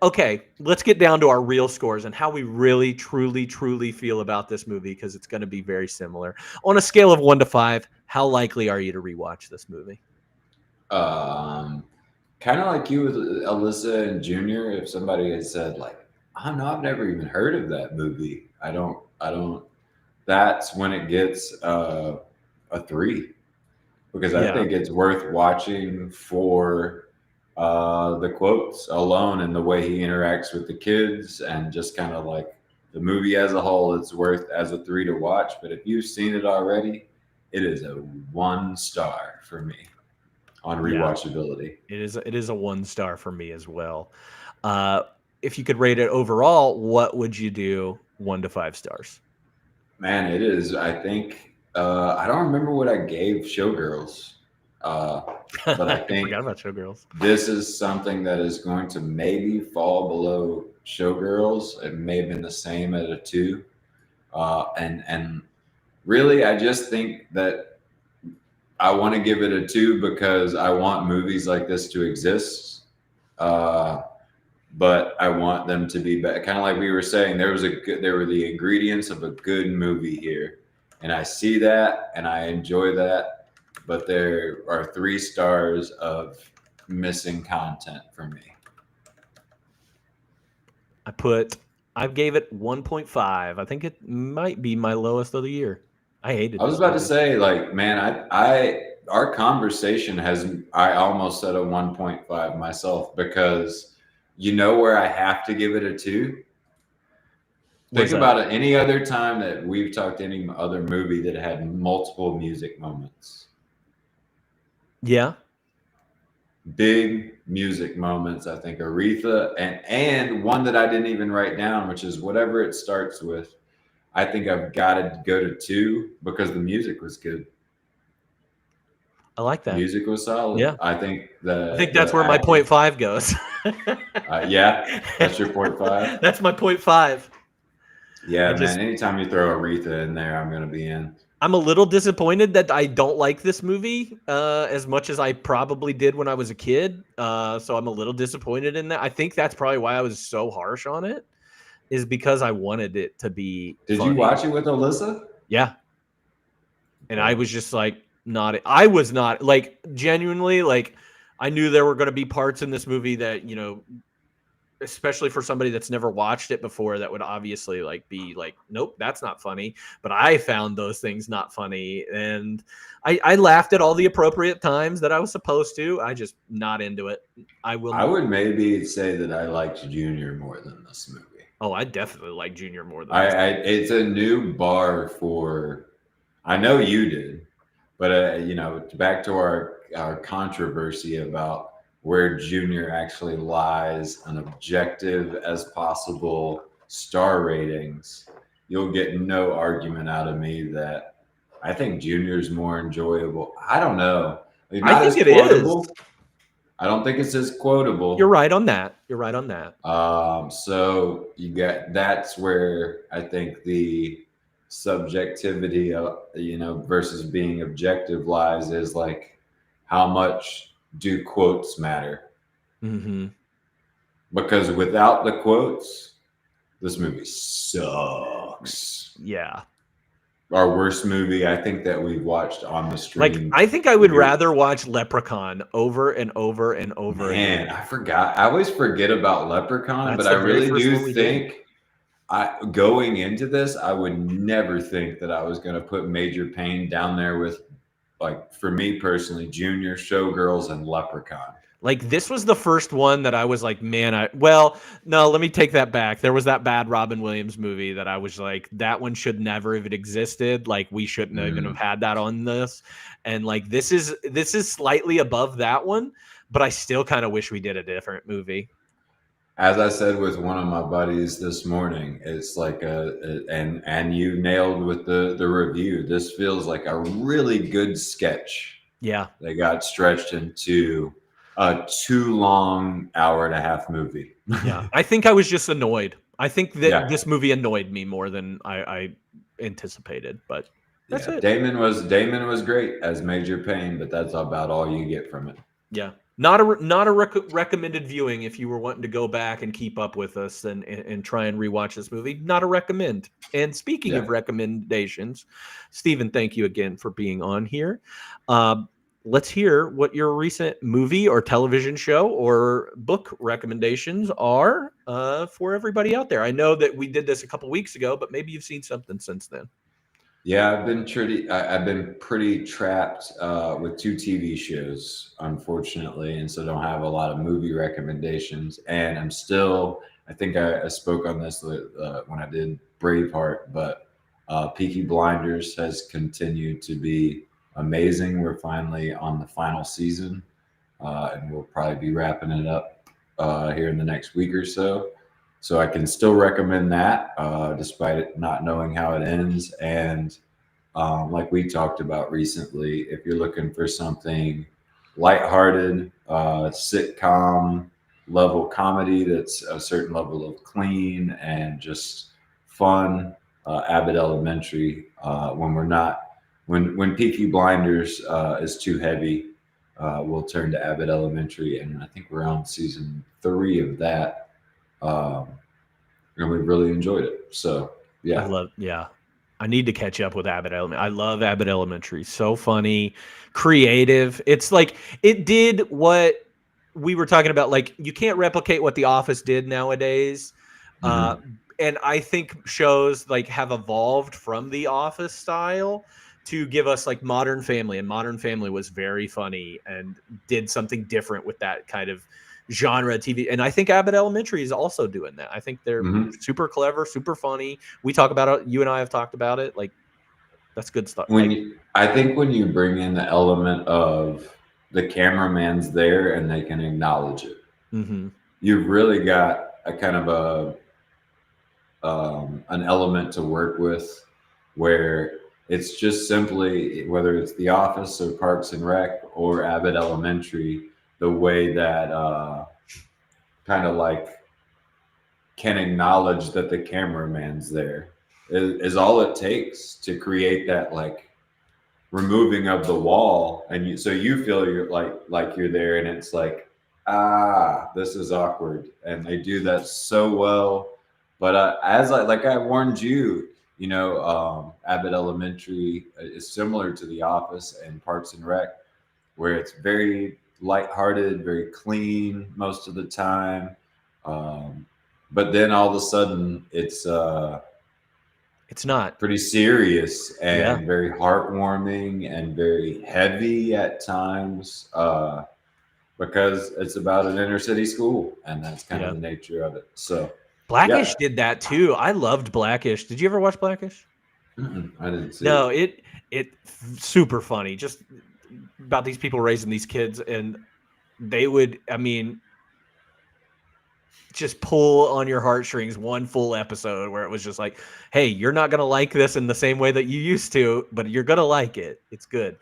Okay, let's get down to our real scores and how we really, truly feel about this movie because it's going to be very similar. On a scale of 1 to 5, how likely are you to rewatch this movie? Kind of like you with Alyssa and Junior. If somebody had said like, "Oh no, I've never even heard of that movie," I don't. That's when it gets a 3 because I think it's worth watching for the quotes alone and the way he interacts with the kids and just kind of like the movie as a whole. It's worth as a 3 to watch. But if you've seen it already, it is a 1 star for me on rewatchability. It is a 1 star for me as well. If you could rate it overall, what would you do 1 to 5 stars? Man, it is. I think I don't remember what I gave Showgirls, but I think forgot about Showgirls. this is something that is going to maybe fall below Showgirls. It may have been the same at a 2, and really, I just think that I want to give it a 2 because I want movies like this to exist. But I want them to be kind of like we were saying. There were the ingredients of a good movie here, and I see that and I enjoy that. But there are 3 stars of missing content for me. I gave it 1.5. I think it might be my lowest of the year. I hated it. I was about to say, like, man, our conversation I almost said a 1.5 myself because you know where I have to give it a 2? Think about it. Any other time that we've talked any other movie that had multiple music moments. Yeah. Big music moments. I think Aretha and one that I didn't even write down, which is whatever it starts with. I think I've got to go to 2 because the music was good. I like that. Music was solid. Yeah. I think that's where my 0.5 goes. Yeah, that's your 0.5. That's my 0.5. Yeah, man. Anytime you throw Aretha in there, I'm gonna be in. I'm a little disappointed that I don't like this movie as much as I probably did when I was a kid. So I'm a little disappointed in that. I think that's probably why I was so harsh on it, is because I wanted it to be Did funny. you watch it with Alyssa? Yeah. And I was just like, I was not like genuinely like, I knew there were going to be parts in this movie that, you know, especially for somebody that's never watched it before, that would obviously like be like, nope, that's not funny. But I found those things not funny. And I laughed at all the appropriate times that I was supposed to. I just not into it. I would maybe say that I liked Junior more than this movie. Oh, I definitely like Junior more than it's a new bar for, I know you did, but you know, back to our controversy about where Junior actually lies an objective as possible star ratings, you'll get no argument out of me that I think Junior's more enjoyable. I don't know. I think it is. I don't think it's as quotable. You're right on that. So that's where I think the subjectivity of, you know, versus being objective lies, is like, how much do quotes matter? Mm-hmm. Because without the quotes, this movie sucks. Yeah. Our worst movie, I think, that we've watched on the stream. Like, I think I would rather watch Leprechaun over and over and over Man, again. I forgot. I always forget about Leprechaun, but I really do think going into this, I would never think that I was going to put Major Payne down there with, like, for me personally, Junior, Showgirls, and Leprechaun. Like, this was the first one that I was like, man, well, no, let me take that back. There was that bad Robin Williams movie that I was like, that one should never have existed. Like, we shouldn't even have had that on this. And like, this is slightly above that one, but I still kind of wish we did a different movie. As I said with one of my buddies this morning, it's like and you nailed with the review. This feels like a really good sketch. Yeah. They got stretched into a too long 1.5 hour movie. Yeah. I think I was just annoyed. I think that this movie annoyed me more than I anticipated, but that's it. Damon was great as Major Payne, but that's about all you get from it. Yeah. Not a recommended viewing if you were wanting to go back and keep up with us and try and rewatch this movie. Not a recommend. And speaking of recommendations, Stephen, thank you again for being on here. Let's hear what your recent movie or television show or book recommendations are for everybody out there. I know that we did this a couple weeks ago, but maybe you've seen something since then. Yeah, I've been pretty trapped with 2 TV shows, unfortunately, and so don't have a lot of movie recommendations. And I'm still, I think I spoke on this when I did Braveheart, but Peaky Blinders has continued to be amazing. We're finally on the final season, and we'll probably be wrapping it up here in the next week or so. So I can still recommend that, despite it not knowing how it ends. And like we talked about recently, if you're looking for something lighthearted, sitcom level comedy that's a certain level of clean and just fun, Abbott Elementary. When Peaky Blinders is too heavy, we'll turn to Abbott Elementary, and I think we're on season 3 of that. And we really enjoyed it. So I need to catch up with Abbott Elementary. I love Abbott Elementary. So funny, creative. It's like it did what we were talking about. Like, you can't replicate what The Office did nowadays. And I think shows like have evolved from The Office style to give us like Modern Family, and Modern Family was very funny and did something different with that kind of genre TV. And I think Abbott Elementary is also doing that. I think they're super clever, super funny. We talk about it. You and I have talked about it. Like, that's good stuff. I think when you bring in the element of the cameraman's there and they can acknowledge it, you've really got a kind of an element to work with where it's just simply, whether it's The Office or Parks and Rec or Abbott Elementary, the way that kind of like can acknowledge that the cameraman's there is all it takes to create that like removing of the wall, and so you feel you're like you're there, and it's like, this is awkward, and they do that so well. But as I warned you, Abbott Elementary is similar to The Office and Parks and Rec, where it's very lighthearted, very clean most of the time. But then all of a sudden, it's not pretty serious and very heartwarming and very heavy at times, because it's about an inner city school, and that's kind of the nature of it. So Blackish did that too. I loved Blackish. Did you ever watch Blackish? I didn't see No, it super funny. Just about these people raising these kids, and they would, just pull on your heartstrings one full episode where it was just like, hey, you're not going to like this in the same way that you used to, but you're going to like it. It's good.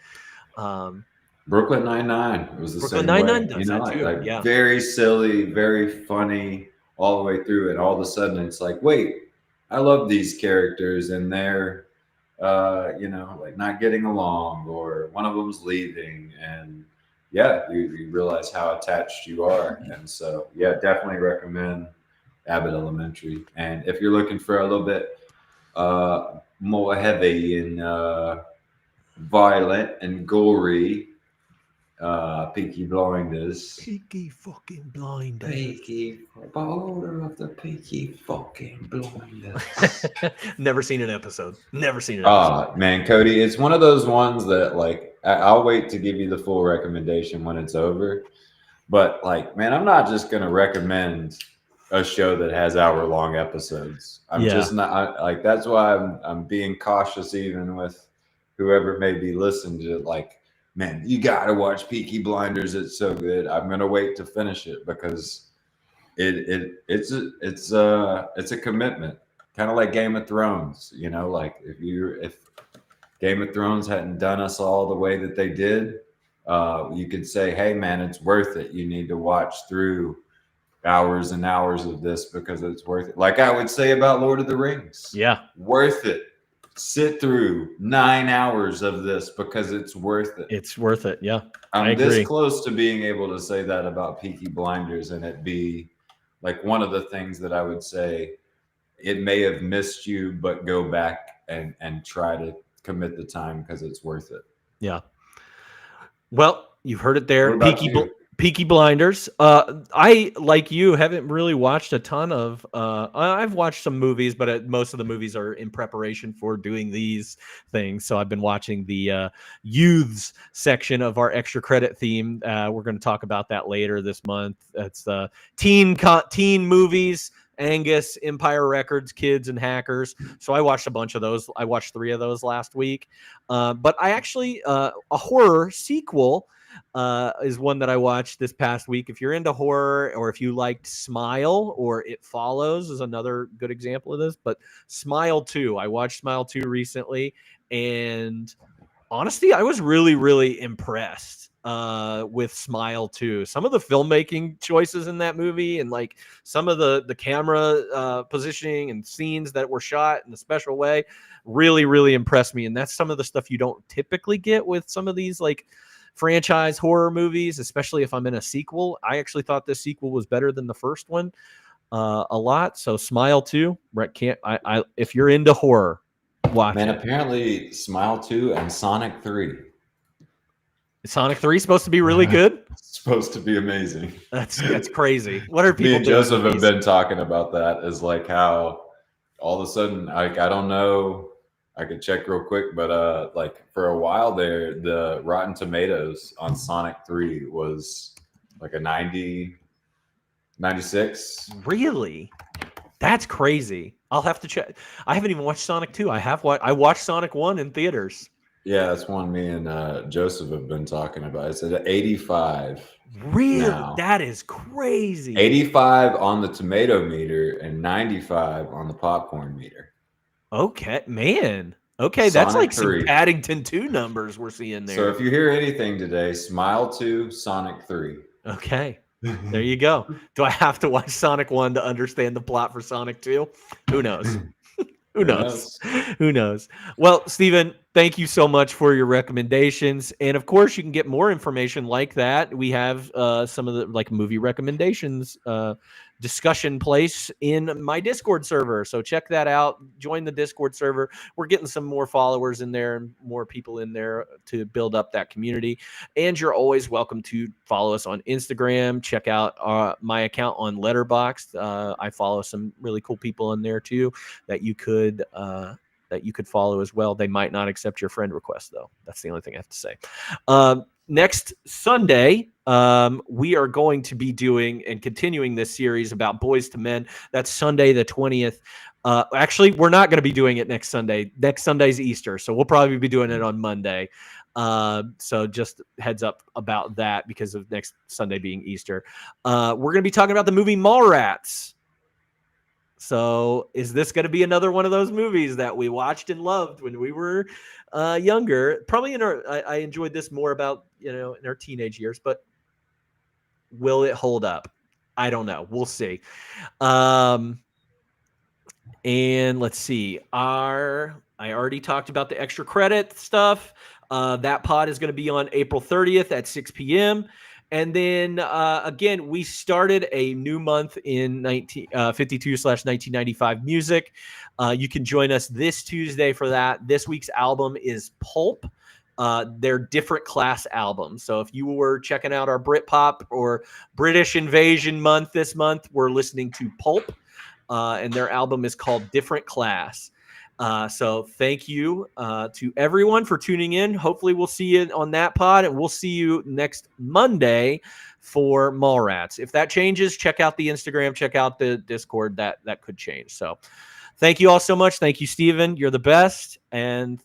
Brooklyn Nine-Nine was the Brooklyn same Nine-Nine way. does that too. Very silly, very funny all the way through. And all of a sudden it's like, wait, I love these characters, and they're, like not getting along, or one of them's leaving, and you realize how attached you are. And so, definitely recommend Abbott Elementary. And if you're looking for a little bit more heavy and violent and gory, Peaky Blinders. Peaky fucking Blinders. Peaky, order of the Peaky fucking Blinders. Never seen an episode. Man, Cody, it's one of those ones that like I'll wait to give you the full recommendation when it's over. But like, man, I'm not just gonna recommend a show that has hour-long episodes. I'm just not that's why I'm being cautious even with whoever may be listening to it. Like, man, you gotta watch Peaky Blinders. It's so good. I'm gonna wait to finish it because it's a commitment, kind of like Game of Thrones. Like if Game of Thrones hadn't done us all the way that they did, you could say, hey man, it's worth it. You need to watch through hours and hours of this because it's worth it. Like I would say about Lord of the Rings. Yeah, worth it. Sit through 9 hours of this because it's worth it. It's worth it. Yeah. I'm this close to being able to say that about Peaky Blinders, and it be like one of the things that I would say it may have missed you, but go back and try to commit the time because it's worth it. Yeah. Well, you've heard it there. Peaky Blinders. I, like you, haven't really watched a ton of. I've watched some movies, but most of the movies are in preparation for doing these things. So I've been watching the youths section of our extra credit theme. We're going to talk about that later this month. It's teen movies. Angus, Empire Records, Kids, and Hackers. So I watched a bunch of those. I watched 3 of those last week. But I actually a horror sequel. Is one that I watched this past week. If you're into horror, or if you liked Smile or It Follows, is another good example of this. But Smile 2, I watched Smile 2 recently, and honestly, I was really, really impressed with Smile 2. Some of the filmmaking choices in that movie, and like some of the camera positioning and scenes that were shot in a special way, really, really impressed me. And that's some of the stuff you don't typically get with some of these like franchise horror movies, especially if I'm in a sequel. I actually thought this sequel was better than the first one a lot. So Smile 2, Brett, if you're into horror, watch it. Apparently Smile 2 and Sonic 3. Sonic 3 is supposed to be really good? It's supposed to be amazing. That's crazy. What are people Me and Joseph have been talking about that, is like how all of a sudden, like, I don't know, I could check real quick, but like for a while there, the Rotten Tomatoes on Sonic 3 was like a 90 96. Really? That's crazy. I'll have to check. I haven't even watched Sonic 2. I watched Sonic 1 in theaters. Yeah, that's one me and Joseph have been talking about. It's at 85. Really? Now. That is crazy. 85 on the tomato meter and 95 on the popcorn meter. Okay, man. Okay, Sonic that's like 3. some Paddington 2 numbers we're seeing there. So if you hear anything today, Smile 2, Sonic 3. Okay. There you go. Do I have to watch Sonic 1 to understand the plot for Sonic 2? Who knows? Who knows? Who knows? Well, Steven, thank you so much for your recommendations. And of course, you can get more information like that. We have some of the like movie recommendations discussion place in my Discord server. So check that out. Join the Discord server. We're getting some more followers in there and more people in there to build up that community. And you're always welcome to follow us on Instagram. Check out my account on Letterboxd. I follow some really cool people in there too that you could follow as well. They might not accept your friend request though. That's the only thing I have to say. Next Sunday, we are going to be doing and continuing this series about Boys to Men. That's Sunday the 20th. Actually, we're not going to be doing it next Sunday. Next Sunday's Easter, so we'll probably be doing it on Monday. So just heads up about that because of next Sunday being Easter. We're going to be talking about the movie Mallrats. So is this going to be another one of those movies that we watched and loved when we were younger? Probably I enjoyed this more about, in our teenage years, but will it hold up? I don't know. We'll see. And let's see. I already talked about the extra credit stuff. That pod is going to be on April 30th at 6 p.m. And then, again, we started a new month in 52/1995 music. You can join us this Tuesday for that. This week's album is Pulp. They're different class albums. So if you were checking out our Britpop or British Invasion month this month, we're listening to Pulp. And their album is called Different Class. So thank you to everyone for tuning in. Hopefully we'll see you on that pod, and we'll see you next Monday for Mallrats. If that changes, check out the Instagram, check out the Discord. That could change. So thank you all so much. Thank you, Steven. You're the best. And